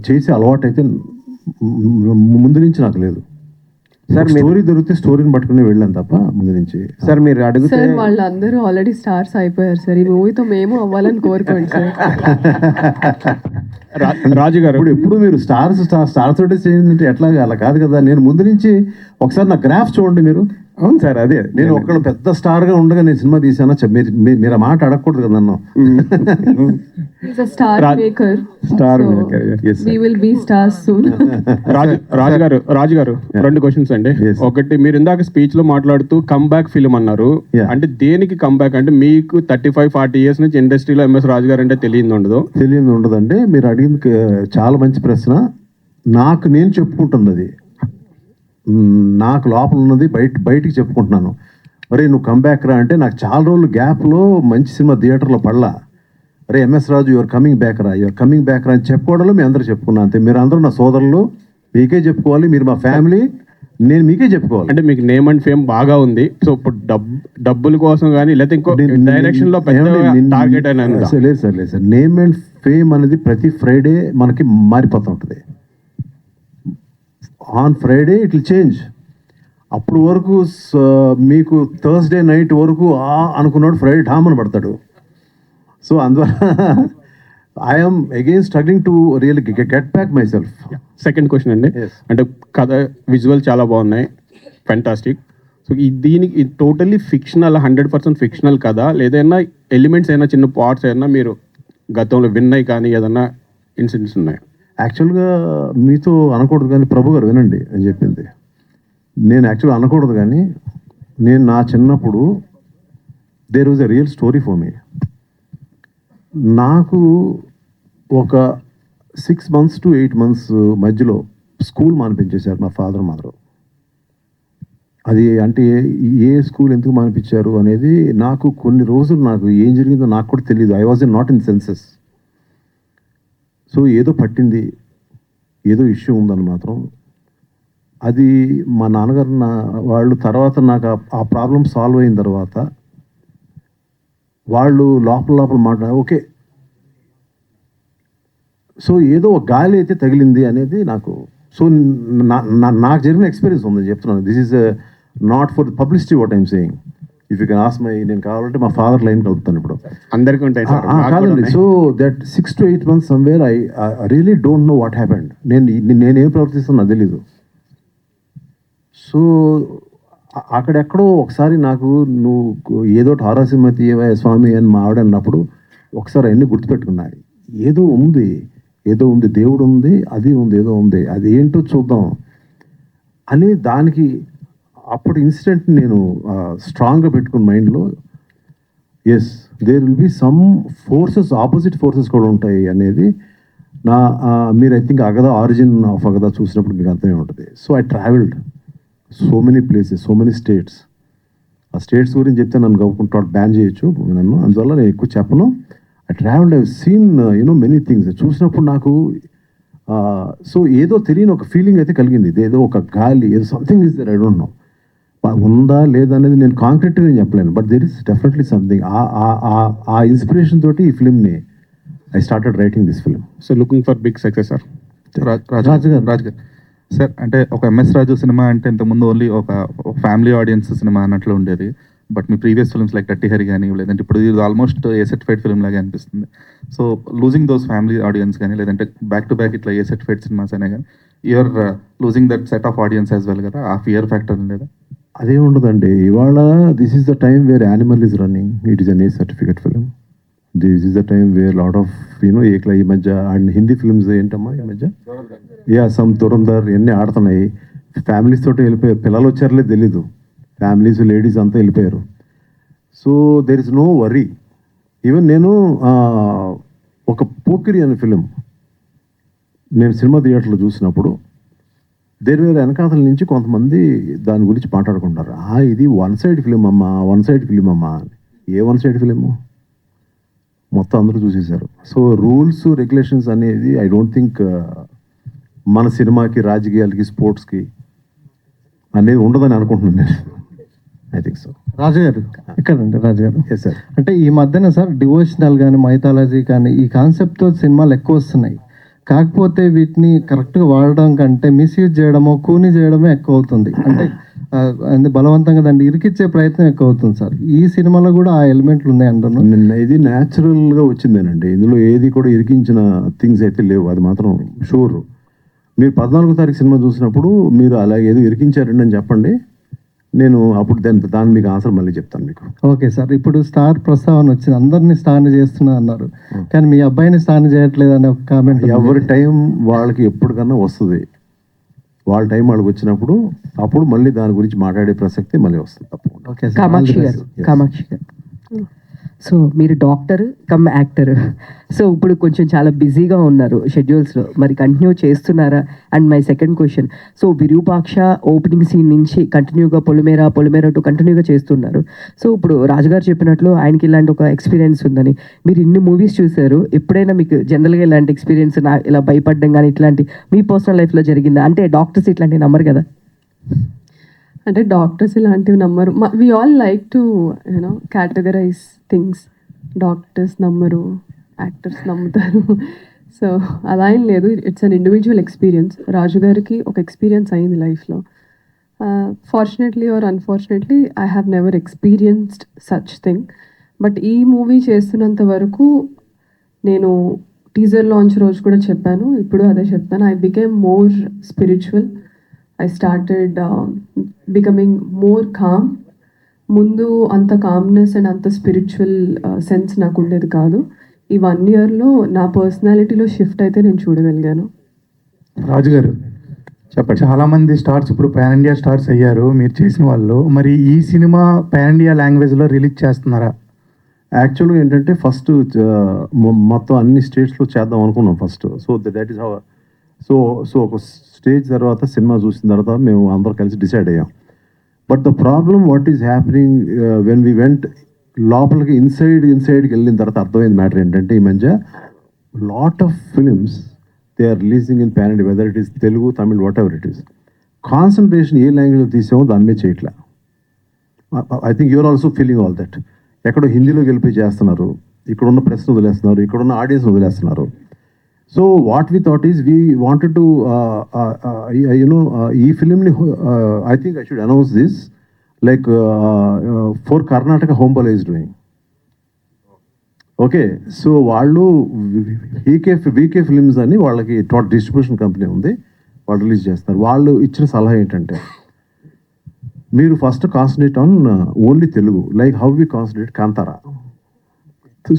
Speaker 2: చేసే అలవాటు అయితే ముందు నుంచి నాకు లేదు. సార్ స్టోరీ దొరికితే స్టోరీని పట్టుకుని వెళ్ళాను తప్ప ముందు నుంచి.
Speaker 6: సార్ మీరు అడిగితే
Speaker 5: సార్ వాళ్ళందరూ ఆల్రెడీ స్టార్స్ అయిపోయారు సార్, ఈ మూవీతో మేము అవ్వాలని కోరుకోండి సార్.
Speaker 2: రాజు గారు, ఎప్పుడు మీరు స్టార్స్ తోటే చేయండి ఎట్లా? అలా కాదు కదా. నేను ముందు నుంచి ఒకసారి నా గ్రాఫ్ చూడండి మీరు.
Speaker 6: అవును సార్, అదే
Speaker 2: నేను ఒక్కడ పెద్ద స్టార్గా ఉండగా నేను సినిమా తీసాను. మీరు ఆ మాట అడగకూడదు కదా నన్ను.
Speaker 5: He's a star maker.
Speaker 6: Star
Speaker 5: So,
Speaker 6: maker.
Speaker 5: we will be stars soon.
Speaker 11: రాజు గారు 2 క్వశ్చన్స్ అండి.
Speaker 2: Yes.
Speaker 11: ఒకటి, మీరు ఇందాక స్పీచ్ లో మాట్లాడుతూ కమ్బ్యాక్ ఫిల్మ్ అన్నారు.
Speaker 2: Yeah.
Speaker 11: అంటే దేనికి కమ్బ్యాక్? అంటే మీకు 35-40 ఇయర్స్ నుంచి ఇండస్ట్రీలో ఎంఎస్ రాజు గారు అంటే తెలియదు ఉండదు.
Speaker 2: తెలియదు ఉండదండి. మీరు అడిగింది చాలా మంచి ప్రశ్న. నాకు నేను చెప్పుకుంటుంది అది, నాకు లోపల ఉన్నది బయటికి చెప్పుకుంటున్నాను. అరే నువ్వు కంబ్యాక్ రా అంటే నాకు చాలా రోజులు గ్యాప్లో మంచి సినిమా థియేటర్లో పడలా. అరే MS Raju your coming back రా అని చెప్పుకోవడంలో మీ అందరూ చెప్పుకున్నా అంతే. మీరు అందరూ నా సోదరులు, మీకే చెప్పుకోవాలి. మీరు మా ఫ్యామిలీ, నేను మీకే చెప్పుకోవాలి.
Speaker 11: అంటే మీకు నేమ్ అండ్ ఫేమ్ బాగా ఉంది. సో ఇప్పుడు డబ్బుల కోసం కానీ లేకపోతే ఇంకో డైరెక్షన్ లో టార్గెట్ అయినా ఉందా?
Speaker 2: లేదు సార్. నేమ్ అండ్ ఫేమ్ అనేది ప్రతి ఫ్రైడే మనకి మారిపోతూ ఉంటుంది. On Friday it will change. అప్పుడు వరకు మీకు థర్స్డే నైట్ వరకు అనుకున్నాడు, ఫ్రైడే ఠామని పడతాడు. సో అందువల్ల I'm again struggling to really get back my self.
Speaker 11: Second question అండి. అంటే కథ విజువల్ చాలా బాగున్నాయి, ఫెంటాస్టిక్. సో దీనికి టోటల్లీ ఫిక్షనల్, 100% ఫిక్షనల్ కదా, లేదైనా ఎలిమెంట్స్ అయినా చిన్న పార్ట్స్ అయినా మీరు గతంలో విన్నాయి కానీ ఏదన్నా ఇన్సిడెంట్స్ ఉన్నాయి?
Speaker 2: యాక్చువల్గా మీతో అనకూడదు కానీ ప్రభు గారు వినండి అని చెప్పింది. నేను యాక్చువల్గా అనకూడదు కానీ నేను నా చిన్నప్పుడు there was a real story for me. నాకు ఒక 6 months to 8 months మధ్యలో స్కూల్ మానిపించేశారు మా ఫాదర్ మదర్. అది అంటే ఏ స్కూల్ ఎందుకు మానిపించారు అనేది నాకు కొన్ని రోజులు నాకు ఏం జరిగిందో నాకు కూడా తెలియదు. I was not in senses. So ఏదో పట్టింది, ఏదో ఇష్యూ ఉందని మాత్రం. అది మా నాన్నగారు వాళ్ళు తర్వాత నాకు ఆ ప్రాబ్లం సాల్వ్ అయిన తర్వాత వాళ్ళు లోపల మాట్లాడారు, ఓకే సో ఏదో ఒక గాలి అయితే తగిలింది అనేది నాకు. సో నాకు జరిగిన ఎక్స్పీరియన్స్ ఉందని చెప్తున్నాను. This is not for publicity what I'm saying. If you can ask my, నేను కావాలంటే మా ఫాదర్ లైన్ కలుపుతాను ఇప్పుడు.
Speaker 11: అందరికీ ఉంటాయి
Speaker 2: కాదండి. So that 6 to 8 months somewhere I really don't know what happened. నేనేం ప్రవర్తిస్తాను నాకు తెలీదు. సో అక్కడెక్కడో ఒకసారి నాకు నువ్వు ఏదో హారర్ సినిమా తీయవా స్వామి అని మా ఆవిడ అన్నప్పుడు ఒకసారి అన్నీ గుర్తుపెట్టుకున్నాయి. ఏదో ఉంది, దేవుడు ఉంది, అది ఉంది, ఏదో ఉంది, అది ఏంటో చూద్దాం అని దానికి అప్పుడు ఇన్సిడెంట్ నేను స్ట్రాంగ్గా పెట్టుకున్న మైండ్లో. Yes, there will be some forces, opposite forces కూడా ఉంటాయి అనేది మీరు I think Agadha, origin of Agadha చూసినప్పుడు మీకు అర్థమే ఉంటుంది. So I travelled so many places, so many states. ఆ స్టేట్స్ గురించి చెప్తే నన్ను గవ్వుకుంటాడు, బ్యాన్ చేయొచ్చు నన్ను, అందువల్ల నేను ఎక్కువ చెప్పను. I travelled, I seen many things. చూసినప్పుడు నాకు సో ఏదో తెలియని ఒక ఫీలింగ్ అయితే కలిగింది. ఏదో ఒక గాలి, ఏదో something is there, I don't know ఉందా లేదా అనేది నేను కాంక్రీట్గా నేను చెప్పలేను. But there is definitely something. ఆ ఇన్స్పిరేషన్ తోటి ఈ ఫిల్మ్ని I started writing this film.
Speaker 11: So looking for big success sir.
Speaker 12: Raju garu sir, అంటే ఒక ఎంఎస్ రాజు సినిమా అంటే ఇంతకుముందు ఓన్లీ ఒక ఫ్యామిలీ ఆడియన్స్ సినిమా అన్నట్లు ఉండేది. But me previous films like dirty Hari కానీ, లేదంటే ఇప్పుడు ఇది ఆల్మోస్ట్ ఏ సర్టిఫైడ్ ఫిల్మ్ లాగా అనిపిస్తుంది. So losing those family audience కానీ, లేదంటే బ్యాక్ టు బ్యాక్ ఇట్లా ఏ సర్టిఫైడ్ సినిమాస్ అయినా కానీ, you're losing that set of audience as well కదా. ఆ ఫియర్ ఫ్యాక్టర్ లేదా?
Speaker 2: అదే ఉండదండి. ఇవాళ this is the time where Animal is running. It is an A certificate film. This is the time where lot of ఏక్లా ఈ మధ్య and Hindi films ఏంటమ్మా ఈ మధ్య సమ్ దురంధర్ ఇవన్నీ ఆడుతున్నాయి. ఫ్యామిలీస్ తోటి వెళ్ళిపోయారు, పిల్లలు వచ్చారులే తెలీదు, ఫ్యామిలీస్ లేడీస్ అంతా వెళ్ళిపోయారు. So there is no worry. Even నేను ఒక పోకిరి అనే ఫిలిం నేను సినిమా థియేటర్లో చూసినప్పుడు దేర్ వేరే వెనకాతల నుంచి కొంతమంది దాని గురించి మాట్లాడుకుంటారు. ఇది వన్ సైడ్ ఫిలిం అమ్మా, వన్ సైడ్ ఫిలిం అమ్మా. ఏ వన్ సైడ్ ఫిలిము? మొత్తం అందరూ చూసేశారు. సో రూల్స్ రెగ్యులేషన్స్ అనేది ఐ డోంట్ థింక్ మన సినిమాకి, రాజకీయాలకి, స్పోర్ట్స్కి అనేది ఉండదని అనుకుంటున్నాను నేను. I think so.
Speaker 13: రాజుగారు ఇక్కడండి. రాజుగారు
Speaker 2: ఎస్ సార్.
Speaker 13: అంటే ఈ మధ్యన సార్ డివోషనల్ కానీ, మైథాలజీ కానీ, ఈ కాన్సెప్ట్తో సినిమాలు ఎక్కువ వస్తున్నాయి. కాకపోతే వీటిని కరెక్ట్గా వాడడం కంటే మిస్యూజ్ చేయడమో, కూని చేయడమే ఎక్కువ అవుతుంది. అంటే బలవంతంగా దాన్ని ఇరికిచ్చే ప్రయత్నం ఎక్కువ అవుతుంది సార్. ఈ సినిమాలో కూడా ఆ ఎలిమెంట్లు ఉన్నాయి అంటాను.
Speaker 2: ఇది న్యాచురల్గా వచ్చిందేనండి. ఇందులో ఏది కూడా ఇరికించిన థింగ్స్ అయితే లేవు, అది మాత్రం షూర్. మీరు 14వ తారీఖు సినిమా చూసినప్పుడు మీరు అలాగే ఏదో ఇరికించారండి అని చెప్పండి, నేను అప్పుడు దాని మీకు ఆన్సర్ మళ్ళీ చెప్తాను మీకు.
Speaker 13: ఓకే సార్, ఇప్పుడు స్టార్ ప్రస్తావన వచ్చింది, అందరినీ స్టార్ని చేస్తున్నా అన్నారు, కానీ మీ అబ్బాయిని స్టార్ని చేయట్లేదు అనే ఒక కామెంట్.
Speaker 2: ఎవరి టైం వాళ్ళకి ఎప్పటికన్నా వస్తుంది, వాళ్ళ టైం వాళ్ళకి వచ్చినప్పుడు అప్పుడు మళ్ళీ దాని గురించి మాట్లాడే ప్రసక్తి మళ్ళీ వస్తుంది తప్పకుండా.
Speaker 13: Okay sir.
Speaker 14: కామాక్షి గారు, సో మీరు డాక్టర్ కమ్ యాక్టర్, సో ఇప్పుడు కొంచెం చాలా బిజీగా ఉన్నారు షెడ్యూల్స్లో, మరి కంటిన్యూ చేస్తున్నారా? And my second question, so Virupaksha opening scene నుంచి కంటిన్యూగా పొలిమేర టు కంటిన్యూగా చేస్తున్నారు. సో ఇప్పుడు రాజుగారు చెప్పినట్లు ఆయనకి ఇలాంటి ఒక ఎక్స్పీరియన్స్ ఉందని, మీరు ఇన్ని మూవీస్ చూశారు, ఎప్పుడైనా మీకు జనరల్గా ఇలాంటి ఎక్స్పీరియన్స్ ఇలా భయపడడం కానీ ఇట్లాంటి మీ పర్సనల్ లైఫ్లో జరిగిందా? అంటే డాక్టర్స్ ఇట్లాంటివి నమ్మరు కదా.
Speaker 5: అంటే డాక్టర్స్ ఇలాంటివి నమ్మరు. We all like to you know categorise things. Doctors నమ్మరు, యాక్టర్స్ నమ్ముతారు. సో అలా ఏం లేదు, it's an individual experience. Raju గారికి ఒక ఎక్స్పీరియన్స్ అయింది లైఫ్లో. Fortunately or unfortunately I have never experienced such thing. But ఈ మూవీ చేస్తున్నంత వరకు, నేను టీజర్ లాంచ్ రోజు కూడా చెప్పాను, ఇప్పుడు అదే చెప్తాను, I became more spiritual. I started becoming more calm. ముందు అంత కామ్నెస్ అండ్ అంత స్పిరిచువల్ సెన్స్ నాకు ఉండేది కాదు. ఈ 1 yearలో నా పర్సనాలిటీలో షిఫ్ట్ అయితే నేను చూడగలిగాను.
Speaker 7: రాజుగారు
Speaker 2: చెప్పండి.
Speaker 7: చాలామంది స్టార్స్ ఇప్పుడు పాన్ ఇండియా స్టార్స్ అయ్యారు మీరు చేసిన వాళ్ళు. మరి ఈ సినిమా పాన్ ఇండియా లాంగ్వేజ్లో రిలీజ్ చేస్తున్నారా?
Speaker 2: యాక్చువల్గా ఏంటంటే ఫస్ట్ మొత్తం అన్ని స్టేట్స్లో చేద్దాం అనుకున్నాం first. So that is how. So ఒక స్టేజ్ తర్వాత సినిమా చూసిన తర్వాత మేము అందరం కలిసి డిసైడ్ అయ్యాం. But the problem what is happening when we went లోపలికి ఇన్సైడ్కి వెళ్ళిన తర్వాత అర్థమైంది మ్యాటర్ ఏంటంటే, ఈ మధ్య lot of films they are releasing in pan India, whether it is Telugu, Tamil, whatever it is. Concentration ఏ లాంగ్వేజ్లో తీసామో దాని మీద చేయట్లా. I think you're also feeling all that. ఎక్కడో హిందీలోకి వెళ్ళిపోయి చేస్తున్నారు, ఇక్కడున్న ప్రశ్న వదిలేస్తున్నారు, ఇక్కడున్న ఆడియన్స్ వదిలేస్తున్నారు. So what we thought is we wanted to ఈ ఫిలింని I think I should announce this like for Karnataka Hombale is doing. Okay, so వాళ్ళు వీకే ఫిలిమ్స్ అని వాళ్ళకి డిస్ట్రిబ్యూషన్ కంపెనీ ఉంది, వాళ్ళు రిలీజ్ చేస్తారు. వాళ్ళు ఇచ్చిన సలహా ఏంటంటే, మీరు first concentrate on only Telugu, like how we concentrate Kantara.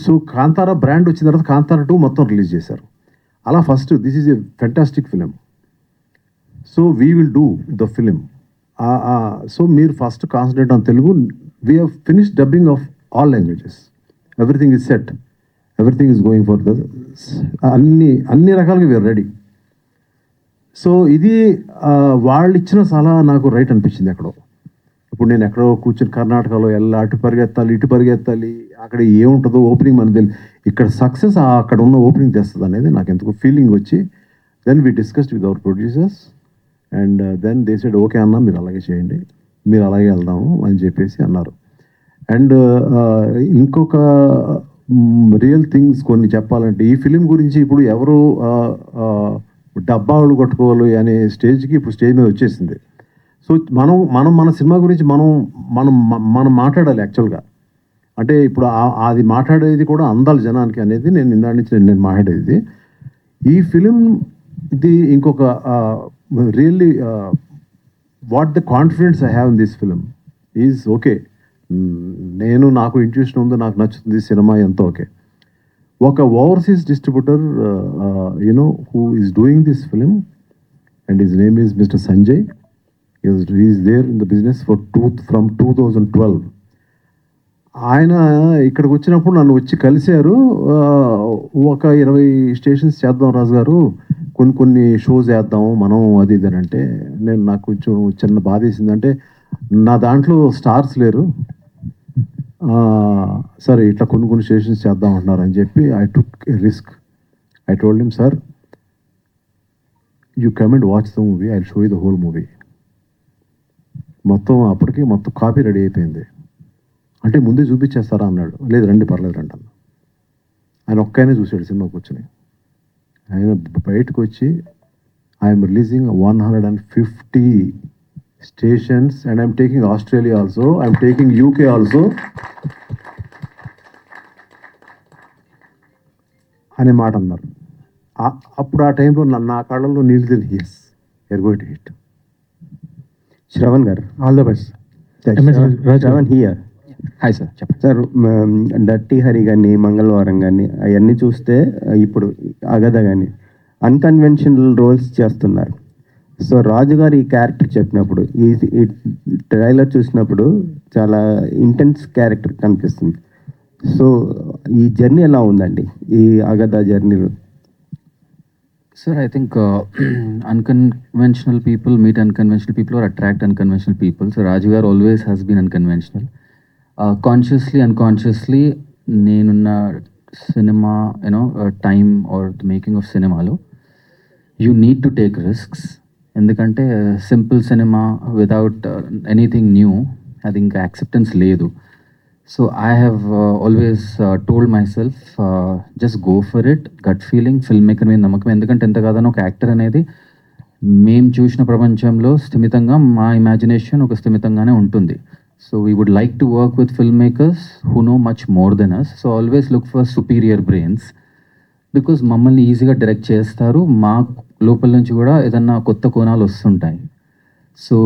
Speaker 2: So Kantara brand వచ్చిన తర్వాత కాంతారా 2 మొత్తం రిలీజ్ చేశారు. అలా first this is a fantastic film, so we will do the film. So మీరు first concentrate on Telugu. We have finish dubbing of all languages, everything is set, everything is going for the అన్ని రకాలుగా we are ready. So ఇది వాళ్ళు ఇచ్చిన సలహా నాకు right అనిపించింది ఎక్కడో. ఇప్పుడు నేను ఎక్కడో కూర్చొని కర్ణాటకలో అటు పరిగెత్తాలి, ఇటు పరిగెత్తాలి, అక్కడ ఏముంటుందో ఓపెనింగ్ మనకు తెలియదు. ఇక్కడ సక్సెస్ అక్కడ ఉన్న ఓపెనింగ్ తెస్తుంది అనేది నాకు ఎందుకు ఫీలింగ్ వచ్చి, then we discussed with our producers and then they said okay అన్న, మీరు అలాగే చేయండి, మీరు అలాగే వెళ్దాము అని చెప్పేసి అన్నారు. అండ్ ఇంకొక రియల్ థింగ్స్ కొన్ని చెప్పాలంటే, ఈ ఫిలిం గురించి ఇప్పుడు ఎవరు డబ్బాలు కొట్టుకోవాలి అనే స్టేజ్కి ఇప్పుడు స్టేజ్ మీద వచ్చేసింది. సో మన సినిమా గురించి మనం మాట్లాడాలి యాక్చువల్గా. అంటే ఇప్పుడు అది మాట్లాడేది కూడా అందాలి జనానికి అనేది నేను ఇందాక నుంచి నేను మాట్లాడేది. ఈ ఫిలిం ఇది ఇంకొక really what the confidence I have in this film is okay. నాకు ఇంట్యూషన్ ఉంది, నాకు నచ్చుతుంది సినిమా, ఎంతో ఓకే. ఒక overseas distributor who is doing this film and his name is mister Sanjay. He is there in the business from 2012. ఆయన ఇక్కడికి వచ్చినప్పుడు నన్ను వచ్చి కలిశారు. ఒక 20 స్టేషన్స్ చేద్దాం రాజు గారు, కొన్ని షోస్ వేద్దాము మనం, అది ఇది అని అంటే, నాకు కొంచెం చిన్న బాధ వేసిందంటే, నా దాంట్లో స్టార్స్ లేరు, సరే ఇట్లా కొన్ని స్టేషన్స్ చేద్దాం అంటున్నారు అని చెప్పి I took A risk. I told him, sir you come and watch the movie, I will show you the whole movie. అప్పటికి మొత్తం కాపీ రెడీ అయిపోయింది. అంటే ముందే చూపించేస్తారా అన్నాడు. లేదు రండి, పర్లేదు రండి అన్న. ఆయన ఒక్కనే చూశాడు సినిమా కూర్చొని. ఆయన బయటకు వచ్చి, I'm releasing 150 stations and I'm taking Australia also, I'm taking UK also అనే మాట అన్నారు. అప్పుడు ఆ టైంలో నా కళ్ళల్లో నీళ్ళు తెలియదు. Yes, are going to hit.
Speaker 8: Shravan garu, all the best.
Speaker 15: Shravan here.
Speaker 10: Hi sir, చెప్పండి.
Speaker 15: సార్, డర్టీ హరి కానీ మంగళవారం కానీ అవన్నీ చూస్తే ఇప్పుడు అగద కానీ అన్కన్వెన్షనల్ రోల్స్ చేస్తున్నారు. సో రాజు గారు ఈ క్యారెక్టర్ చెప్పినప్పుడు ఈ ట్రైలర్ చూసినప్పుడు చాలా ఇంటెన్స్ క్యారెక్టర్ కనిపిస్తుంది. సో ఈ జర్నీ ఎలా ఉందండి, ఈ అగద జర్నీలో?
Speaker 10: Sir, I think unconventional people meet unconventional people or attract unconventional people. So Raju Garu always has been unconventional. Consciously, unconsciously, nenunna cinema, time or the making of cinema lo, you need to take risks. Endukante simple cinema without anything new, I think acceptance ledu. So I have always told myself, just go for it, gut feeling, filmmaker మీద నమ్మకం. ఎందుకంటే ఎంత కాదని ఒక actor అనేది మేము చూసిన ప్రపంచంలో స్థిమితంగా మా ఇమాజినేషన్ ఒక స్థిమితంగానే ఉంటుంది. So we would like to work with film makers who know much more than us. So always look for superior brains, because మమ్మల్ని ఈజీగా డైరెక్ట్ చేస్తారు. మా లోపల నుంచి కూడా ఏదన్నా కొత్త కోణాలు వస్తుంటాయి. So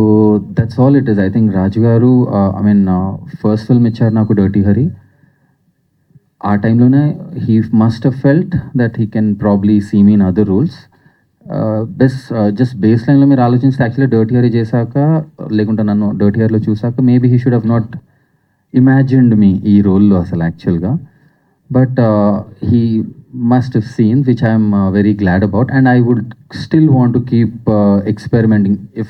Speaker 10: that's all it is. I think Raju garu first film ఇచ్చారు నాకు, డర్టీ హరి. ఆ టైంలోనే he must have felt that he can probably see me in other roles. Just base లైన్లో మీరు ఆలోచిస్తే యాక్చువల్లీ డర్టీ హరి చేశాక, లేకుంటే నన్ను డర్టీ హరిలో చూసాక maybe he should have not imagined me ఈ రోల్లో అసలు యాక్చువల్గా. But he must have seen, which I am very glad about, and I would still want to keep experimenting if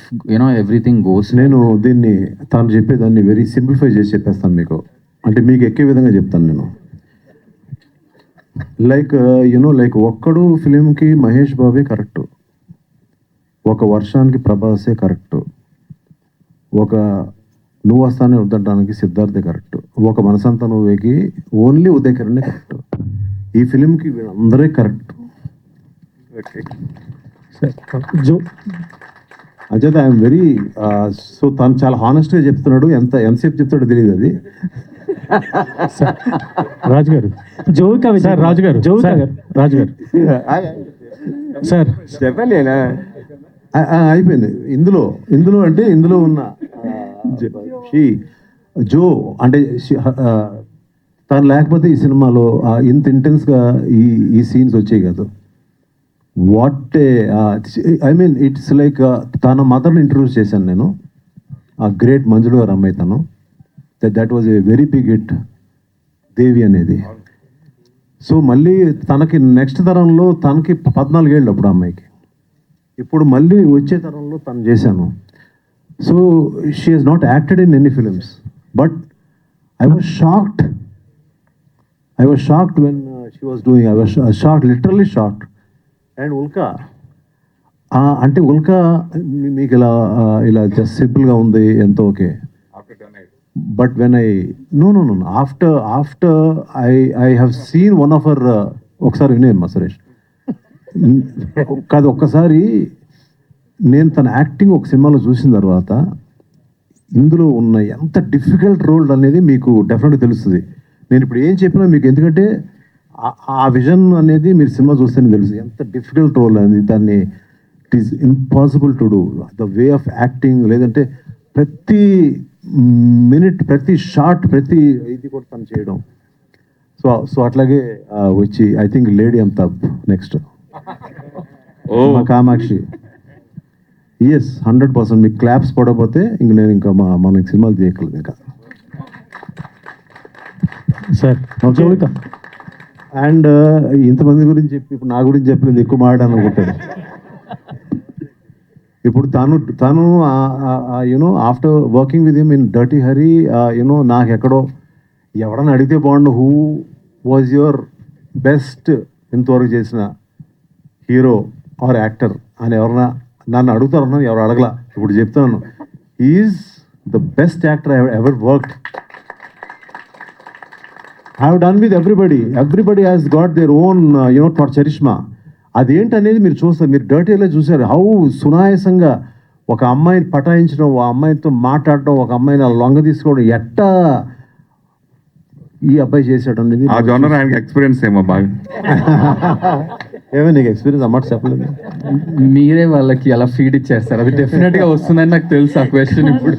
Speaker 10: everything goes.
Speaker 2: నేను దీన్ని తాను చెప్పేదాన్ని వెరీ సింప్లిఫై చేసి చెప్పేస్తాను మీకు, అంటే మీకు ఎక్కే విధంగా చెప్తాను నేను. లైక్ ఒక్కడు ఫిలింకి మహేష్ బాబే కరెక్టు, ఒక వర్షానికి ప్రభాసే కరెక్టు, ఒక నువ్వు వస్తానే వద్దడానికి సిద్ధార్థే కరెక్టు, ఒక మనసంతా నువ్వేకి ఓన్లీ ఉదయ్ కిరణే కరెక్టు. ఈ ఫిలింకి వీళ్ళందరే కరెక్ట్. అంచేత ఐఎమ్ వెరీ సో తను చాలా హానెస్ట్గా చెప్తున్నాడు. ఎంతసేపు చెప్తాడో తెలియదు అది.
Speaker 6: రాజు గారు సార్, రాజు గారు సార్
Speaker 2: చెప్పలేనా అయిపోయింది. ఇందులో అంటే ఇందులో ఉన్న జో అంటే తను లేకపోతే ఈ సినిమాలో ఇంత ఇంటెన్స్గా ఈ సీన్స్ వచ్చాయి కాదు. What I mean it's like తన మదర్ని ఇంట్రడ్యూస్ చేశాను నేను, ఆ గ్రేట్ మంజుడు గారు అమ్మాయి తను. That was a very big hit Devi అనేది. సో మళ్ళీ తనకి నెక్స్ట్ తరంలో తనకి 14 ఏళ్ళు అప్పుడు అమ్మాయికి, ఇప్పుడు మళ్ళీ వచ్చే తరంలో తను చేశాను. So she has not acted in any films, but I was shocked when she was doing. I was shocked, literally shocked. And Ulka అంటే ఉల్కా మీకు ఇలా జస్ట్ సింపుల్గా ఉంది, ఎంతో okay. But when no after I have seen one of our, ఒకసారి వినేమ్మా సురేష్ కాదు, ఒక్కసారి నేను తన యాక్టింగ్ ఒక సినిమాలో చూసిన తర్వాత ఇందులో ఉన్న ఎంత డిఫికల్ట్ రోల్ అనేది మీకు డెఫినెట్గా తెలుస్తుంది. నేను ఇప్పుడు ఏం చెప్పినా మీకు, ఎందుకంటే ఆ విజన్ అనేది మీరు సినిమా చూస్తేనే తెలుసు ఎంత డిఫికల్ట్ రోల్ అనేది. దాన్ని it is impossible to do. The way of acting, లేదంటే ప్రతి మినిట్, ప్రతి షాట్, ప్రతి ఇది కూడా తను చేయడం. సో అట్లాగే వచ్చి I think lady Amitabh next Kamakshi. Yes 100%. మీకు క్లాప్స్ పడకపోతే ఇంక నేను ఇంకా మన సినిమాలు తీయగలదు ఇంకా
Speaker 6: సార్.
Speaker 2: అండ్ ఇంతమంది గురించి చెప్పి ఇప్పుడు నా గురించి చెప్పలేదు, ఎక్కువ మాట్లాడాను అనుకుంటాడు. ఇప్పుడు తను after working with him in dirty Hari, నాకు ఎక్కడో ఎవడన్నా అడిగితే బాగుండు, హూ వాజ్ యువర్ బెస్ట్ ఇంతవరకు చేసిన హీరో ఆర్ యాక్టర్ అని ఎవరన్నా నన్ను అడుగుతారన్నా, ఎవరు అడగలా. ఇప్పుడు చెప్తున్నాను, is the best actor I ever worked. I have done with everybody. Everybody has got their own, charisma. అదేంటనేది మీరు చూస్తారు. మీరు డర్టీలో చూసారు హౌ సునాయాసంగా ఒక అమ్మాయిని పటాయించడం, ఆ అమ్మాయితో మాట్లాడడం, ఒక అమ్మాయిని లొంగ తీసుకోవడం ఎట్టా ఈ అబ్బాయి చేశాడు అనేది.
Speaker 3: ఆ జోనర్ ఆయనకి ఎక్స్పీరియన్స్ ఏమో బాగా.
Speaker 2: ఏమో నీకు ఎక్స్పీరియన్స్ అన్నమాట చెప్పలేదు.
Speaker 10: మీరే వాళ్ళకి అలా ఫీడ్ ఇచ్చారు సార్, అది డెఫినెట్గా వస్తుందని నాకు తెలుసు. ఆ క్వశ్చన్ ఇప్పుడు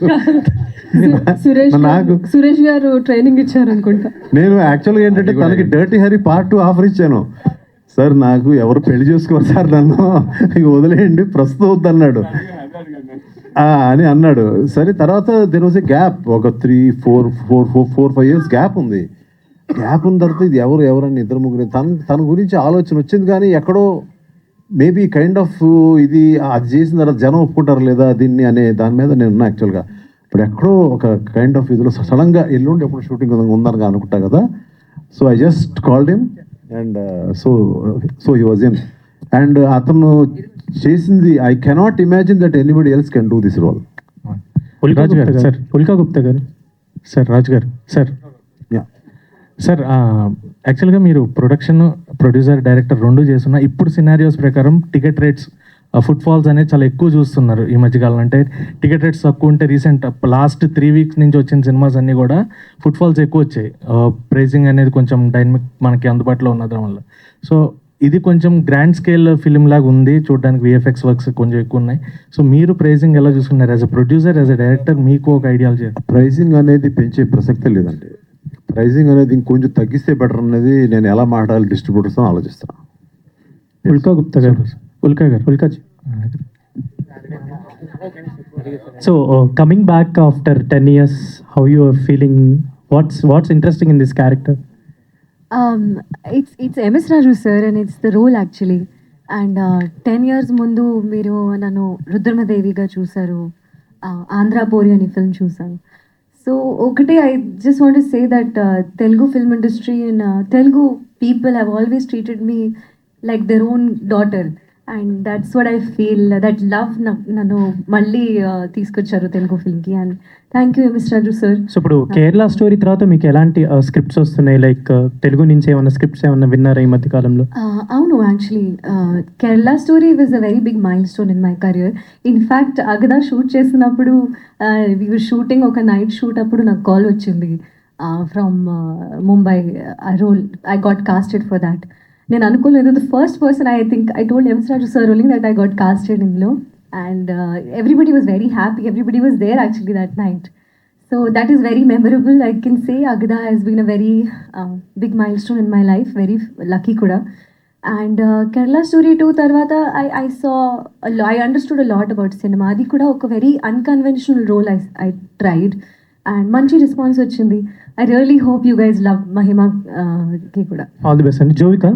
Speaker 5: సురేష్ గారు ట్రైనింగ్ ఇచ్చారు అనుకుంటా.
Speaker 2: నేను యాక్చువల్గా ఏంటంటే తనకి డర్టీ హరి పార్ట్ 2 ఆఫర్ ఇచ్చాను. సార్ నాకు ఎవరు పెళ్లి చేసుకోరు సార్, నన్ను ఇక వదిలేయండి ప్రస్తుతం వద్దన్నాడు అని అన్నాడు. సరే తర్వాత దెర్ వాజ్ ఏ గ్యాప్, ఒక 3-4 ఇయర్స్ గ్యాప్ ఉంది. గ్యాప్ ఉన్న తర్వాత ఇది ఎవరని 2-3 తన గురించి ఆలోచన వచ్చింది, కానీ ఎక్కడో మేబీ కైండ్ ఆఫ్ ఇది అది చేసిన తర్వాత జనం ఒప్పుకుంటారు లేదా దీన్ని అనే దాని మీద నేను ఉన్నా యాక్చువల్గా. ఇప్పుడు ఎక్కడో ఒక కైండ్ ఆఫ్ ఇదిలో సడన్గా ఎల్లుండి ఎప్పుడు షూటింగ్ ఉందని అనుకుంటా కదా. So I just called him and so he was in. And అతను చేసింది I cannot imagine that anybody else can do this role.
Speaker 1: Ulka Gupta గారు sir, Raju garu sir. Sir యాక్చువల్గా మీరు ప్రొడక్షన్, ప్రొడ్యూసర్, డైరెక్టర్ 2 చేస్తున్నా. ఇప్పుడు సినారియోస్ ప్రకారం టికెట్ రేట్స్, ఫుట్ ఫాల్స్ అనేది చాలా ఎక్కువ చూస్తున్నారు ఈ మధ్యకాలం. అంటే టికెట్ రేట్స్ తక్కువ ఉంటే రీసెంట్ లాస్ట్ 3 వీక్స్ నుంచి వచ్చిన సినిమాస్ అన్నీ కూడా ఫుట్ ఫాల్స్ ఎక్కువ వచ్చాయి. ప్రైజింగ్ అనేది కొంచెం డైనమిక్ మనకి అందుబాటులో ఉన్నదాని వల్ల. సో ఇది కొంచెం గ్రాండ్ స్కేల్ ఫిలిం లాగా ఉంది చూడడానికి, విఎఫ్ఎక్స్ వర్క్స్ కొంచెం ఎక్కువ ఉన్నాయి. సో మీరు ప్రైజింగ్ ఎలా చూసుకున్నారు as a producer, as a director? మీకు ఒక ఐడియాలజీ.
Speaker 2: ప్రైజింగ్ అనేది పెంచే ప్రసక్తే లేదండి. ప్రైజింగ్ అనేది ఇంకొంచెం తగ్గిస్తే బెటర్ అనేది నేను ఎలా మాట్లాడాలి డిస్ట్రిబ్యూటర్స్ అని ఆలోచిస్తాను.
Speaker 1: ఉల్కాజీ.
Speaker 16: So coming back after 10 years, how you are feeling? What's interesting in this character?
Speaker 17: It's MS Raju sir, and it's the role actually. And 10 years ముందు మీరు నన్ను రుద్రమదేవిగా చూసారు, ఆంధ్ర పోరి అని ఫిల్మ్ చూసాను. సో ఒకటే I just want to say that Telugu film industry and Telugu people have always treated me like their own daughter. And that's what I feel, that love నన్ను మళ్ళీ తీసుకొచ్చారు తెలుగు ఫిల్మ్కి. And thank you MS Raju sir.
Speaker 16: So ఇప్పుడు Kerala story తర్వాత మీకు ఎలాంటి scripts వస్తున్నాయి? Like Telugu నుంచి ఏమైనా స్క్రిప్ట్స్ ఏమైనా విన్నారా ఈ మధ్య కాలంలో?
Speaker 17: అవును, actually Kerala story was a very big milestone in my career. In fact Agada shoot చేసినప్పుడు వీ వర్ షూటింగ్, ఒక నైట్ షూట్ అప్పుడు నాకు కాల్ వచ్చింది from Mumbai. Role I got casted for that. నేను అనుకోలేదు. The first person I told MS Raju sir only that I got casted ఇందులో. And everybody was very happy. Everybody was there actually that night. So that is very memorable. I can say Agada has been a very big milestone in my life. Very lucky kuda. And Kerala Story 2 tarvata I saw I understood a lot about cinema. Adi kuda oka very unconventional role I tried. And manchi response vachindi. I really hope you guys love Mahima ki kuda.
Speaker 16: All the best. And Jovika,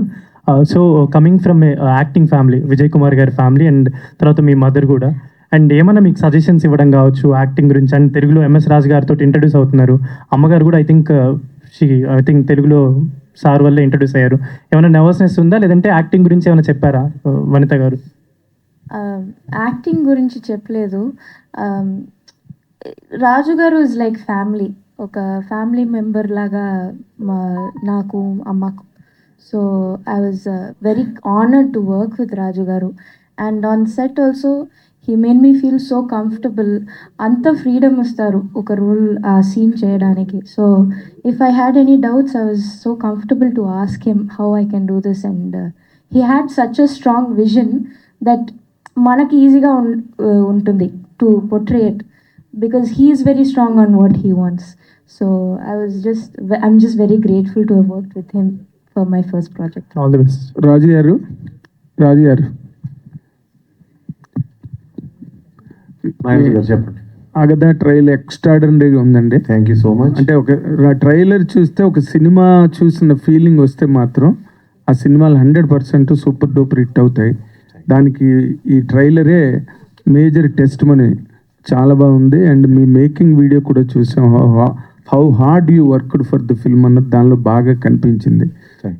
Speaker 16: so coming from acting family, Vijay Kumar గారి family, and తర్వాత మీ mother కూడా, and ఏమైనా మీకు suggestions ఇవ్వడం కావచ్చు acting గురించి? And తెలుగులో MS రాజు గారితో ఇంట్రడ్యూస్ అవుతున్నారు. అమ్మగారు కూడా ఐ థింక్ తెలుగులో సార్ వల్లే ఇంట్రడ్యూస్ అయ్యారు. ఏమైనా నర్వస్నెస్ ఉందా, లేదంటే యాక్టింగ్ గురించి ఏమైనా చెప్పారా వనిత గారు?
Speaker 17: యాక్టింగ్ గురించి చెప్పలేదు. రాజు గారు ఇస్ లైక్ ఫ్యామిలీ, ఒక ఫ్యామిలీ మెంబర్ లాగా నాకు, అమ్మకు. So I was very honored to work with Raju Garu, and on set also he made me feel so comfortable. Anta freedom istaru oka role scene cheyadaniki. So if I had any doubts, I was so comfortable to ask him how I can do this, and he had such a strong vision that manaki easy ga untundi to portray it, because he is very strong on what he wants. So I'm just very grateful to have worked with him for my first project.
Speaker 16: All the best.
Speaker 1: రాజు గారు
Speaker 2: చెప్పండి.
Speaker 1: అగదా trailer ఎక్స్ట్రాడనరీగా ఉందండి.
Speaker 2: Thank you so much.
Speaker 1: అంటే ఒక trailer చూస్తే ఒక cinema చూసిన feeling వస్తే మాత్రం ఆ సినిమాలు 100% సూపర్ డూపర్ హిట్ అవుతాయి. దానికి ఈ ట్రైలరే మేజర్ టెస్ట్ మనీ. చాలా బాగుంది. అండ్ మీ మేకింగ్ వీడియో కూడా చూసాం. How hard you worked for the film అన్నది దానిలో బాగా కనిపించింది.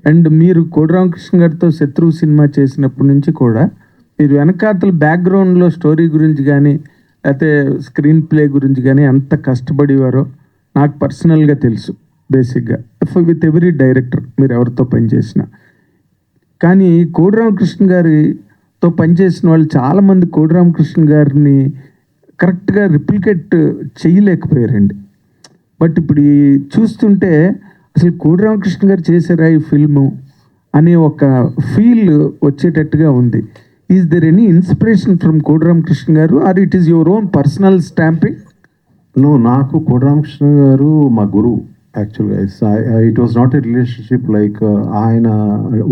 Speaker 1: అండ్ మీరు కోడి రామకృష్ణ గారితో శత్రువు సినిమా చేసినప్పటి నుంచి కూడా మీరు వెనకాతల బ్యాక్గ్రౌండ్లో స్టోరీ గురించి కానీ లేకపోతే స్క్రీన్ ప్లే గురించి కానీ ఎంత కష్టపడేవారో నాకు పర్సనల్గా తెలుసు. బేసిక్గా విత్ ఎవరీ డైరెక్టర్ మీరు ఎవరితో పనిచేసినా. కానీ కోడి రామకృష్ణ గారితో పనిచేసిన వాళ్ళు చాలామంది కోడి రామకృష్ణ గారిని కరెక్ట్గా రిప్లికేట్ చేయలేకపోయారండి. బట్ ఇప్పుడు చూస్తుంటే అసలు కోడి రామకృష్ణ గారు చేశారా ఈ ఫిల్ము అనే ఒక ఫీల్ వచ్చేటట్టుగా ఉంది. Is there any inspiration from Kodi Ramakrishna garu, or it is your own personal stamping?
Speaker 2: నాకు కోట రామకృష్ణ గారు మా గురువు యాక్చువల్గా. It was not a relationship like ఆయన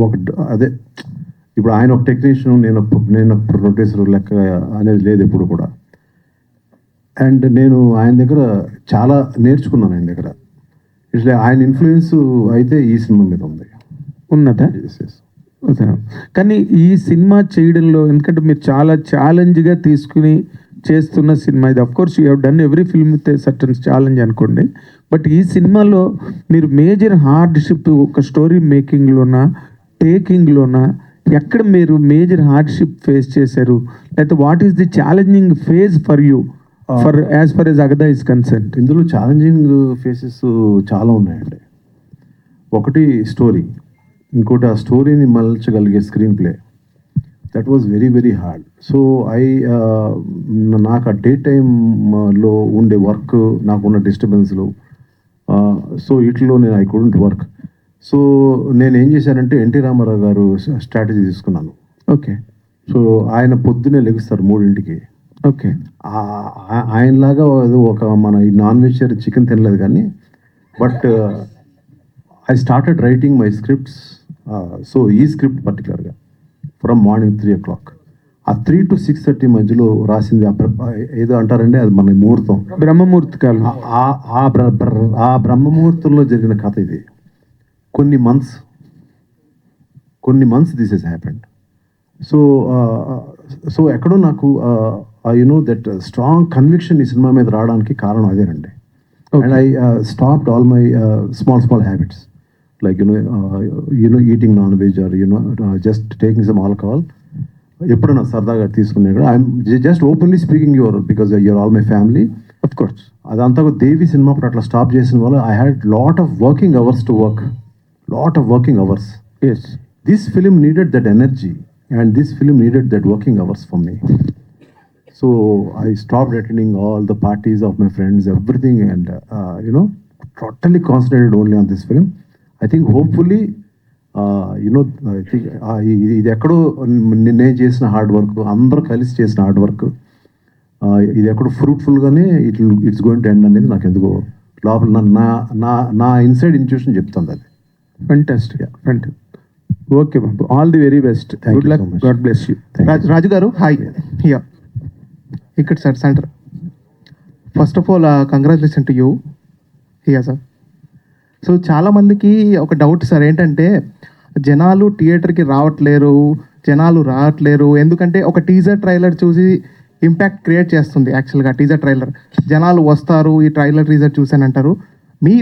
Speaker 2: ఒక అదే ఇప్పుడు ఆయన ఒక టెక్నీషియన్, నేను ప్రొడ్యూసర్ లెక్క అనేది లేదు ఎప్పుడు కూడా. అండ్ నేను ఆయన దగ్గర చాలా నేర్చుకున్నాను ఆయన దగ్గర. ఇట్లా ఆయన ఇన్ఫ్లుయెన్స్ అయితే ఈ సినిమా మీద ఉంది.
Speaker 18: ఉన్నదా? కానీ ఈ సినిమా చేయడంలో, ఎందుకంటే మీరు చాలా ఛాలెంజ్గా తీసుకుని చేస్తున్న సినిమా ఇది. Of course you have done every film with certain challenge అనుకోండి, బట్ ఈ సినిమాలో మీరు మేజర్ హార్డ్షిప్ ఒక స్టోరీ మేకింగ్లోనా, టేకింగ్లోనా, ఎక్కడ మీరు మేజర్ హార్డ్షిప్ ఫేస్ చేశారు? లేకపోతే what is the challenging phase for you for as far as Agada is concern?
Speaker 2: ఇందులో ఛాలెంజింగ్ ఫేసెస్ చాలా ఉన్నాయండి. ఒకటి స్టోరీ, ఇంకోటి ఆ స్టోరీని మలచగలిగే screenplay. That was very very hard. So నాకు ఆ డే టైంలో ఉండే వర్క్, నాకున్న డిస్టర్బెన్స్లు, సో ఇట్లో నేను ఐ కుడెంట్ వర్క్. సో నేను ఏం చేశానంటే ఎన్టీ రామారావు గారు స్ట్రాటజీ తీసుకున్నాను.
Speaker 18: ఓకే.
Speaker 2: సో ఆయన పొద్దునే లెగుస్తారు 3ంటికి.
Speaker 18: ఓకే.
Speaker 2: ఆయనలాగా ఒక మన ఈ నాన్ వెజిటేరియన్ చికెన్ తినలేదు కానీ, but I started writing my scripts. So ఈ స్క్రిప్ట్ పర్టికులర్గా ఫ్రమ్ మార్నింగ్ 3 o'clock, ఆ 3 to 6:30 మధ్యలో రాసింది. ఏదో అంటారండి, అది మన ముహూర్తం,
Speaker 18: బ్రహ్మముహూర్త కాలం.
Speaker 2: ఆ బ్రహ్మముహూర్తంలో జరిగిన కథ ఇది. కొన్ని months this is happened. So ఎక్కడో నాకు దట్ స్ట్రాంగ్ కన్విక్షన్ ఈ సినిమా మీద రావడానికి కారణం అదేనండి. And I stopped all my small habits like eating non veg or just taking some alcohol. ఎప్పుడైనా సరదాగా తీసుకునే కూడా I'm just openly speaking because you're all my family.
Speaker 18: Of course
Speaker 2: అదంతా దేవి సినిమా అప్పుడు అట్లా స్టాప్ చేసిన వల్ల I had lot of working hours to work.
Speaker 18: Yes.
Speaker 2: This film needed that energy and this film needed that working hours for me. So I stopped attending all the parties of my friends, everything, and totally concentrated only on this film. I think hopefully I think ఇది ఎక్కడో నేను చేసిన hard work, అందరూ కలిసి చేసిన hard work, ఇది ఎక్కడో ఫ్రూట్ఫుల్గానే ఇట్స్ గోయింగ్ టు ఎండ్ అనేది నాకు ఎందుకో లోపల నా ఇన్సైడ్ ఇంట్యూషన్ చెప్తుంది అది.
Speaker 18: ఫెంటాస్టిక్. ఓకే బాబు, all the very best. Good luck, god bless you.
Speaker 7: Raju గారు హాయ్. హియర్ ఇక్కడ sir center. First of all congratulation to you here sir. So చాలామందికి ఒక డౌట్ సార్ ఏంటంటే, జనాలు థియేటర్కి రావట్లేరు ఎందుకంటే ఒక టీజర్ ట్రైలర్ చూసి ఇంపాక్ట్ క్రియేట్ చేస్తుంది. యాక్చువల్గా టీజర్ ట్రైలర్ జనాలు వస్తారు, ఈ ట్రైలర్ టీజర్ చూసానంటారు. మీ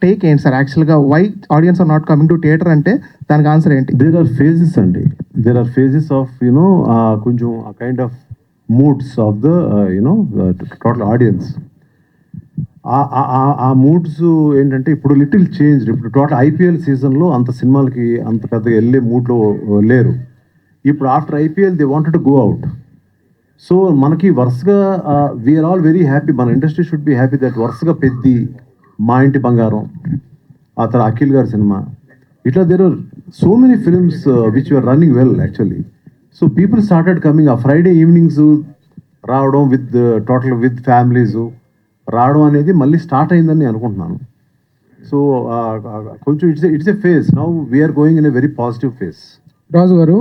Speaker 7: టేక్ ఏంటి సార్? యాక్చువల్గా why audience are not coming to theatre అంటే దానికి ఆన్సర్ ఏంటి?
Speaker 2: దేర్ ఆర్ ఫేజెస్ అండి. దేర్ ఆర్ ఫేజెస్ ఆఫ్ కొంచెం ఆ kind of moods of the total audience. ఆ మూడ్స్ ఏంటంటే ఇప్పుడు లిటిల్ చేంజ్. ఇప్పుడు టోటల్ IPL సీజన్లో అంత సినిమాలకి అంత పెద్దగా వెళ్ళే మూడ్లో లేరు. ఇప్పుడు after IPL they wanted to go out. So మనకి వరుసగా వీఆర్ ఆల్ వెరీ హ్యాపీ, మన industry should be happy that వరుసగా పెద్ది, మా ఇంటి బంగారం, ఆ తర్వాత అఖిల్ గారి సినిమా, ఇట్లా there are so many films which are running well actually. So people started coming. ఆ ఫ్రైడే ఈవినింగ్స్ రావడం విత్ ఫ్యామిలీస్ రావడం అనేది మళ్ళీ స్టార్ట్ అయిందని నేను అనుకుంటున్నాను. సో కొంచెం it's a phase. Now we are going in a very positive phase.
Speaker 1: Raju గారు,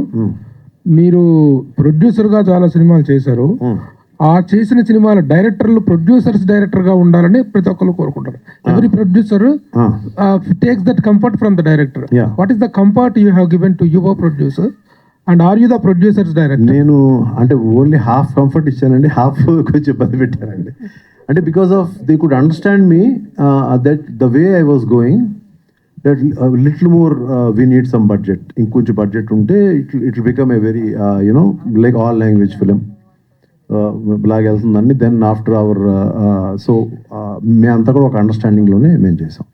Speaker 1: మీరు ప్రొడ్యూసర్గా చాలా సినిమాలు చేశారు. ఆ చేసిన సినిమాల డైరెక్టర్లు డైరెక్టర్గా ఉండాలని ప్రతి ఒక్కరు కోరుకుంటారు. Every producer takes that comfort from the director. What is the comfort you have given to your producer and are you the producers director?
Speaker 2: నేను అంటే ఓన్లీ హాఫ్ కంఫర్ట్ ఇచ్చానండి, హాఫ్ కొంచెం ఇబ్బంది పెట్టానండి. అంటే because of they could understand me that the way I was going, that little more we need some budget. ఇంకొంచెం budget ఉంటే it become a very like all language film లాగా వెళ్తుందండి. Then after our మేమంతా కూడా ఒక అండర్స్టాండింగ్లోనే మేము చేసాం.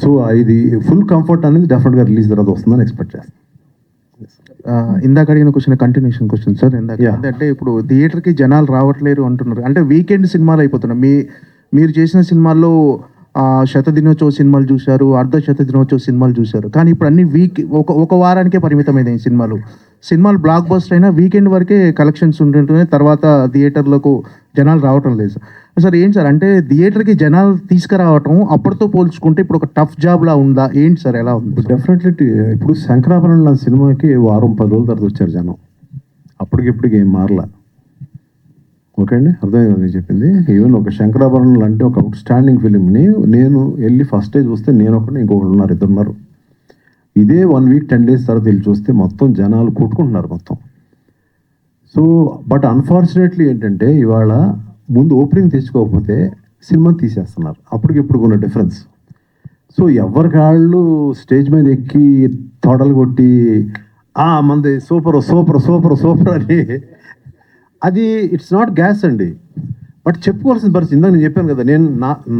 Speaker 2: So ఇది ఫుల్ కంఫర్ట్ అనేది డెఫినెట్గా రిలీజ్ తర్వాత వస్తుందని ఎక్స్పెక్ట్ చేస్తాం.
Speaker 7: ఇందాక అడిగిన క్వశ్చన్ కంటిన్యూషన్ క్వశ్చన్ సార్. అంటే ఇప్పుడు థియేటర్కి జనాలు రావట్లేరు అంటున్నారు, అంటే వీకెండ్ సినిమాలు అయిపోతున్నాయి. మీరు చేసిన సినిమాల్లో శతదినోత్సవ సినిమాలు చూశారు, అర్ధ శతదినోత్సవ సినిమాలు చూశారు, కానీ ఇప్పుడు అన్ని ఒక వారానికే పరిమితమైనవి సినిమాలు బ్లాక్ బస్టర్ అయినా వీకెండ్ వరకే కలెక్షన్స్ ఉంటుంటే తర్వాత థియేటర్లకు జనాలు రావటం లేదు. సార్ ఏంటి సార్ అంటే థియేటర్కి జనాలు తీసుకురావటం అప్పటితో పోల్చుకుంటే ఇప్పుడు ఒక టఫ్ జాబ్లా ఉందా ఏంటి సార్ ఎలా ఉంది?
Speaker 2: డెఫినెట్లీ ఇప్పుడు శంకరాభరణం లాంటి సినిమాకి వారం 10 రోజుల తర్వాత వచ్చారు జనం. అప్పటికిప్పటికి ఏం మారలా. ఓకే అండి, అర్థమైంది కదా నేను చెప్పింది. ఈవెన్ ఒక శంకరాభరణం లాంటి ఒక అవుట్ స్టాండింగ్ ఫిలింని నేను వెళ్ళి ఫస్ట్ డే చూస్తే నేను ఒకటి ఇంకొకరు ఉన్నారు, 2 ఉన్నారు. ఇదే 1 వీక్ 10 డేస్ తర్వాత వెళ్ళి చూస్తే మొత్తం జనాలు కొట్టుకుంటున్నారు మొత్తం. సో బట్ అన్ఫార్చునేట్లీ ఏంటంటే ఇవాళ ముందు ఓపెనింగ్ తెచ్చుకోకపోతే సినిమా తీసేస్తున్నారు. అప్పటికిప్పుడు ఉన్న డిఫరెన్స్. సో ఎవరికి వాళ్ళు స్టేజ్ మీద ఎక్కి తోడలు కొట్టి మంది సూపర్ సూపర్ సూపర్ సూపర్ అని, అది ఇట్స్ నాట్ గ్యాస్ అండి. బట్ చెప్పుకోవాల్సిన పరిస్థితి ఇందాక నేను చెప్పాను కదా, నేను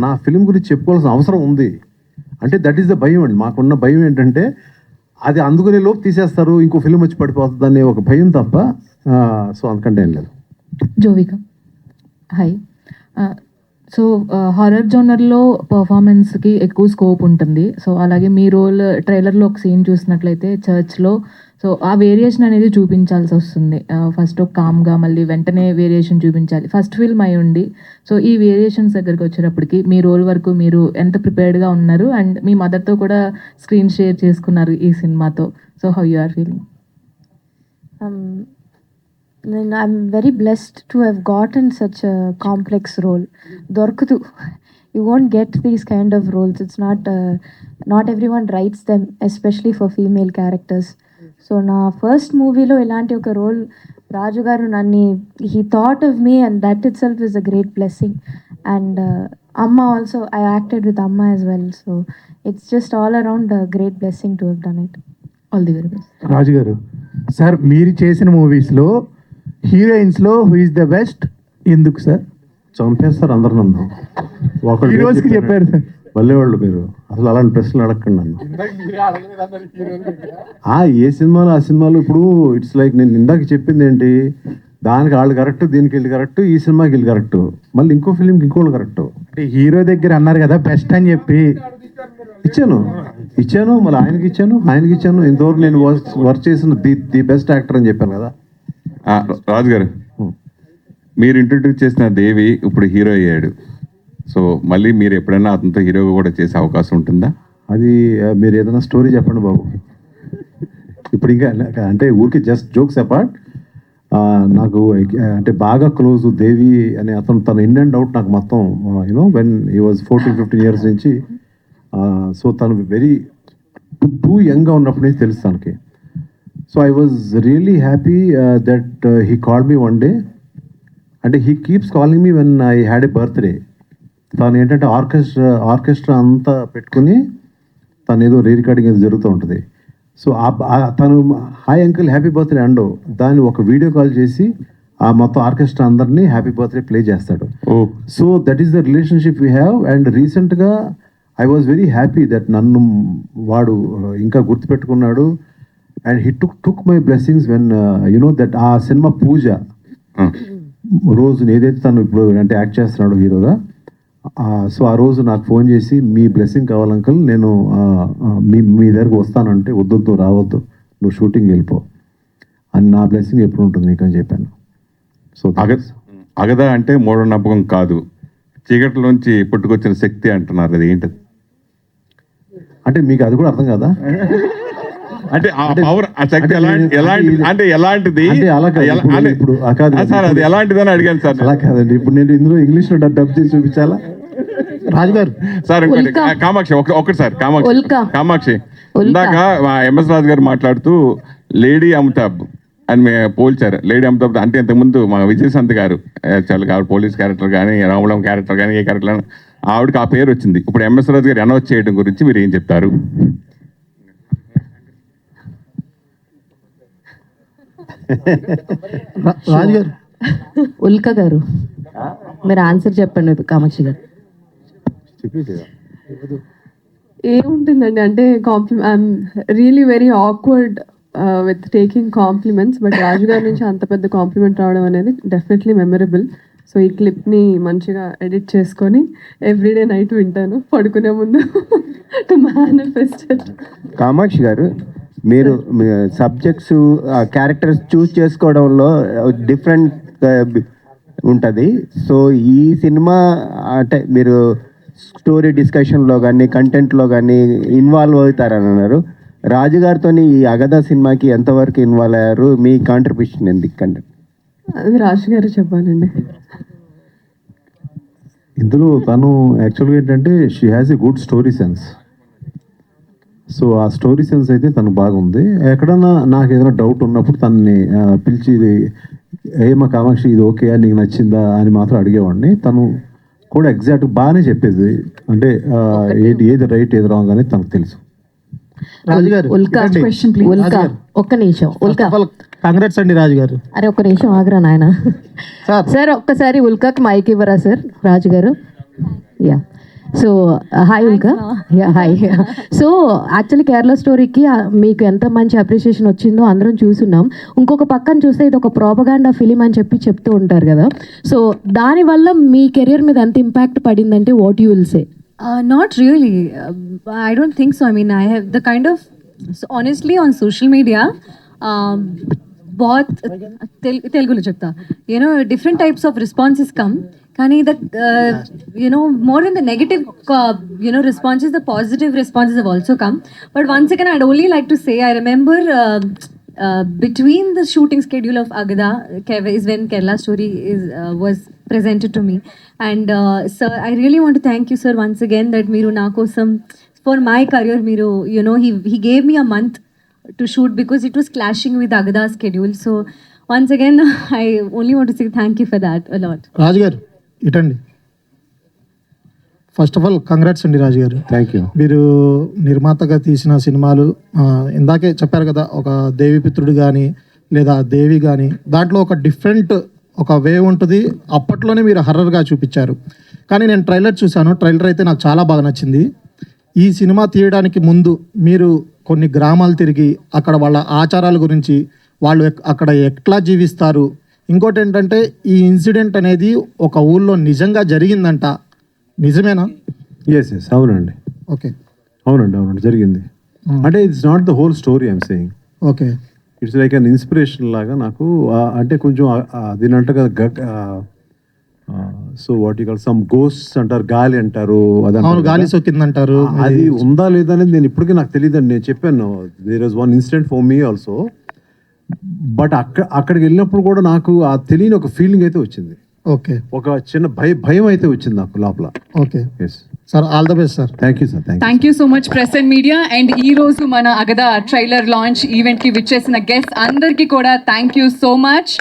Speaker 2: నా ఫిలిం గురించి చెప్పుకోవాల్సిన అవసరం ఉంది. అంటే దట్ ఈస్ ద భయం అండి. మాకున్న భయం ఏంటంటే అది అందుకునే లోపు తీసేస్తారు, ఇంకో ఫిలిం వచ్చి పడిపోతుంది అనే ఒక భయం తప్ప. సో అందుకంటే ఏం లేదు.
Speaker 19: జోవిక హాయ్. సో హారర్ జోనర్లో పర్ఫార్మెన్స్కి ఎక్కువ స్కోప్ ఉంటుంది. సో అలాగే మీ రోల్ ట్రైలర్లో ఒక సీన్ చూసినట్లయితే చర్చ్లో, సో ఆ వేరియేషన్ అనేది చూపించాల్సి వస్తుంది. ఫస్ట్ ఒక కామ్గా మళ్ళీ వెంటనే వేరియేషన్ చూపించాలి. ఫస్ట్ ఫిల్మ్ అయి ఉండి సో ఈ వేరియేషన్స్ దగ్గరికి వచ్చేటప్పటికి మీ రోల్ వరకు మీరు ఎంత ప్రిపేర్డ్గా ఉన్నారు? అండ్ మీ మదర్తో కూడా స్క్రీన్ షేర్ చేసుకున్నారు ఈ సినిమాతో. So how you are feeling?
Speaker 20: I'm very blessed to have gotten such a complex role. Dorkutu, you won't get these kind of roles. It's not everyone writes them, especially for female characters. So na first movie lo ilanti oka role Raju garu nanni, he thought of me, and that itself is a great blessing. And Amma also, I acted with Amma as well. So it's just all around a great blessing to have done it.
Speaker 19: All the very best.
Speaker 18: Raju garu, sir మీరు చేసిన మూవీస్లో హీరోయిన్స్లో who is the best, ఎందుకు sir?
Speaker 2: చంపేస్తారు అందరు నన్ను.
Speaker 18: ఈ రోజుకి చెప్పారు సార్.
Speaker 2: వాళ్ళు మీరు అసలు అలాంటి ప్రశ్నలు అడగండి నన్ను. ఏ సినిమాలు ఆ సినిమాలు ఇప్పుడు ఇట్స్ లైక్ నేను ఇందాక చెప్పింది ఏంటి, దానికి వాళ్ళు కరెక్ట్, దీనికి వీళ్ళు కరెక్ట్, ఈ సినిమాకి వీళ్ళు కరెక్ట్, మళ్ళీ ఇంకో ఫిలింకి ఇంకోళ్ళు కరెక్ట్.
Speaker 18: అంటే హీరో దగ్గర అన్నారు కదా బెస్ట్ అని చెప్పి
Speaker 2: ఇచ్చాను మళ్ళీ ఆయనకి ఇచ్చాను. ఇంతవరకు నేను వర్క్ చేసిన ది బెస్ట్ యాక్టర్ అని చెప్పాను కదా.
Speaker 3: రాజు గారు, మీరు ఇంట్రడ్యూస్ చేసిన దేవి ఇప్పుడు హీరో అయ్యాడు. సో మళ్ళీ మీరు ఎప్పుడైనా అతనితో హీరోగా కూడా చేసే అవకాశం ఉంటుందా?
Speaker 2: అది మీరు ఏదైనా స్టోరీ చెప్పండి బాబు. ఇప్పుడు ఇంకా అంటే ఊరికి జస్ట్ జోక్స్ అపార్ట్, నాకు అంటే బాగా క్లోజ్ దేవి అనే అతను, తను ఇన్ అండ్ అవుట్ నాకు మొత్తం వెన్ హీ వాజ్ 14-15 years నుంచి. సో తను వెరీ టూ యంగ్గా ఉన్నప్పటి నుంచి తెలుసు తనకి. So I was really happy that he called me one day. అంటే he keeps calling me when I had a birthday. తను ఏంటంటే ఆర్కెస్ట్రా అంతా పెట్టుకుని తను ఏదో రికార్డింగ్ ఏదో జరుగుతూ ఉంటుంది. సో తను హాయ్ అంకుల్ హ్యాపీ బర్త్డే అండో దాన్ని ఒక వీడియో కాల్ చేసి ఆ మొత్తం ఆర్కెస్ట్రా అందరినీ హ్యాపీ బర్త్డే ప్లే చేస్తాడు. So that is the relationship we have. And రీసెంట్గా I was very happy that నన్ను వాడు ఇంకా గుర్తుపెట్టుకున్నాడు. And he took my blessings when that ఆ సినిమా పూజ రోజున ఏదైతే తను ఇప్పుడు అంటే యాక్ట్ చేస్తున్నాడు హీరోగా, సో ఆ రోజు నాకు ఫోన్ చేసి మీ బ్లెస్సింగ్ కావాలి అంకుల్, నేను మీ దగ్గరకు వస్తానంటే వద్దొద్దు రావద్దు, నువ్వు షూటింగ్ వెళ్ళిపో అని, నా బ్లెస్సింగ్ ఎప్పుడు ఉంటుంది నీకు అని చెప్పాను. సో
Speaker 3: అగదా అంటే మూఢనమ్మకం కాదు, చీకటిలోంచి పుట్టుకొచ్చిన శక్తి అంటున్నారు. అది ఏంటది?
Speaker 2: అంటే మీకు అది కూడా అర్థం కదా?
Speaker 3: అంటే ఆ పవర్, ఆ శక్తి ఎలాంటిది?
Speaker 2: ఇప్పుడు
Speaker 3: సార్ అది ఎలాంటిదని అడిగాను సార్.
Speaker 2: అలా కాదండి, ఇప్పుడు నేను ఇందులో ఇంగ్లీష్లో డబ్ చేసి చూపించాలా?
Speaker 18: రాజుగారు
Speaker 3: సార్ ఇంకోటి కామాక్షి, ఒకటి సార్ కామాక్షి ఇందాక ఎంఎస్ రాజు గారు మాట్లాడుతూ లేడీ అమితాబ్ అని పోల్చారు. లేడీ అమితాబ్ అంటే ఇంతకుముందు మా విజయశాంతి గారు చాలా పోలీస్ క్యారెక్టర్ కానీ రాములం క్యారెక్టర్ కానీ ఏ క్యారెక్టర్ ఆవిడకి ఆ పేరు వచ్చింది. ఇప్పుడు ఎంఎస్ రాజు గారు అనౌన్స్ చేయడం గురించి మీరు ఏం చెప్తారు?
Speaker 18: రాజుగారు,
Speaker 19: ఉల్కా గారు మీరు ఆన్సర్ చెప్పండి. కామాక్షి గారు
Speaker 5: ఏముంటుందండి అంటే I'm really very awkward with taking compliments, but Raju గారి నుంచి అంత పెద్ద కాంప్లిమెంట్ రావడం అనేది డెఫినెట్లీ మెమరబుల్. సో ఈ క్లిప్ని మంచిగా ఎడిట్ చేసుకొని ఎవ్రీడే నైట్ వింటాను పడుకునే ముందు టు మేనిఫెస్ట్.
Speaker 15: కామాక్షి గారు, మీరు సబ్జెక్ట్స్ క్యారెక్టర్స్ చూస్ చేసుకోవడంలో డిఫరెంట్ ఉంటుంది. సో ఈ సినిమా అంటే మీరు స్టోరీ డిస్కషన్లో కానీ కంటెంట్లో కానీ ఇన్వాల్వ్ అవుతారని అన్నారు. రాజుగారితో ఈ అగదా సినిమాకి ఎంతవరకు ఇన్వాల్వ్ అయ్యారు, మీ కాంట్రిబ్యూషన్ ఎందుకంటే?
Speaker 5: అది రాజు గారు చెప్పాలండి.
Speaker 2: ఇందులో తను యాక్చువల్గా ఏంటంటే she has a good story sense. So ఆ స్టోరీ సెన్స్ అయితే తను బాగుంది. ఎక్కడన్నా నాకు ఏదైనా డౌట్ ఉన్నప్పుడు తనని పిలిచి ఏమో కామాక్షి ఇది ఓకే నీకు నచ్చిందా అని మాత్రం అడిగేవాడిని. తను కూడా ఎగ్జాక్ట్ బాగానే చెప్పేది. అంటే ఏది రైట్ ఏది రాంగ్ అనేది తనకు తెలుసు.
Speaker 7: రాజుగారు
Speaker 14: ఒక్క నిమిషం
Speaker 7: కాంగ్రెట్స్ అండి రాజుగారు.
Speaker 14: అరే ఒక్క నిమిషం ఆగరా నాయన. సార్ ఒక్కసారి ఉల్కాకి మైక్ ఇవ్వరా సార్ రాజు గారు? Yeah so hi Ulka. Yeah hi. So actually Kerala స్టోరీకి మీకు ఎంత మంచి అప్రిషియేషన్ వచ్చిందో అందరం చూస్తున్నాం. ఇంకొక పక్కన చూస్తే ఇది ఒక ప్రోపగాండా ఫిలిం అని చెప్తూ ఉంటారు కదా. సో దానివల్ల మీ కెరియర్ మీద ఎంత ఇంపాక్ట్ పడిందంటే what you will say?
Speaker 17: Not really. I don't think so. I mean, I have the kind of, so honestly, on social media, बहुत तेलुगुलो చెప్తా, you know, different types of responses come. కానీ that you know, more than the negative you know responses, the positive responses have also come. But once again, I'd only like to say, I remember between the shooting schedule of Agada is when Kerala Story was presented to me. And sir, I really want to thank you, sir, once again, that Miru na kosam for my career, Miru, you know, he gave me a month to shoot because it was clashing with Agada's schedule. So once again, I only want to say thank you for that a lot.
Speaker 7: రాజుగారు ఇటండి. First of all congrats అండి రాజుగారు.
Speaker 2: Thank you.
Speaker 7: మీరు నిర్మాతగా తీసిన సినిమాలు ఇందాకే చెప్పారు కదా, ఒక దేవిపుత్రుడు కానీ లేదా దేవి కానీ, దాంట్లో ఒక డిఫరెంట్ ఒక వే ఉంటుంది. అప్పట్లోనే మీరు హర్రర్గా చూపించారు. కానీ నేను ట్రైలర్ చూశాను. ట్రైలర్ అయితే నాకు చాలా బాగా నచ్చింది. ఈ సినిమా తీయడానికి ముందు మీరు కొన్ని గ్రామాలు తిరిగి అక్కడ వాళ్ళ ఆచారాల గురించి, వాళ్ళు అక్కడ ఎట్లా జీవిస్తారు, ఇంకోటి ఏంటంటే ఈ ఇన్సిడెంట్ అనేది ఒక ఊళ్ళో నిజంగా జరిగిందంట, నిజమేనా?
Speaker 2: ఎస్ అవునండి.
Speaker 7: ఓకే
Speaker 2: అవునండి జరిగింది. అంటే it's not the whole story I'm saying.
Speaker 7: Okay
Speaker 2: it's like an inspiration లాగా నాకు. అంటే కొంచెం దీని అంట కదా, so what you call some ghost అంటారు, గాలి అంటారు,
Speaker 7: గాలి సోకిందంటారు.
Speaker 2: అది ఉందా లేదా అనేది నేను ఇప్పటికీ నాకు తెలియదండి. నేను చెప్పాను there was one incident for me also. But అక్కడికి వెళ్ళినప్పుడు కూడా నాకు ఆ తెలియని ఒక ఫీలింగ్ అయితే వచ్చింది.
Speaker 7: ఓకే
Speaker 2: ఒక చిన్న భయం అయితే వచ్చింది నాకు లోపల.
Speaker 7: Okay sir, all the best sir.
Speaker 2: Thank you sir.
Speaker 4: Thank you so much press and media. And ఈ రోజు మన అగదా ట్రైలర్ లాంచ్ ఈవెంట్ కి విచ్చేసిన గెస్ట్ అందరికీ కూడా థ్యాంక్ యూ సో మచ్.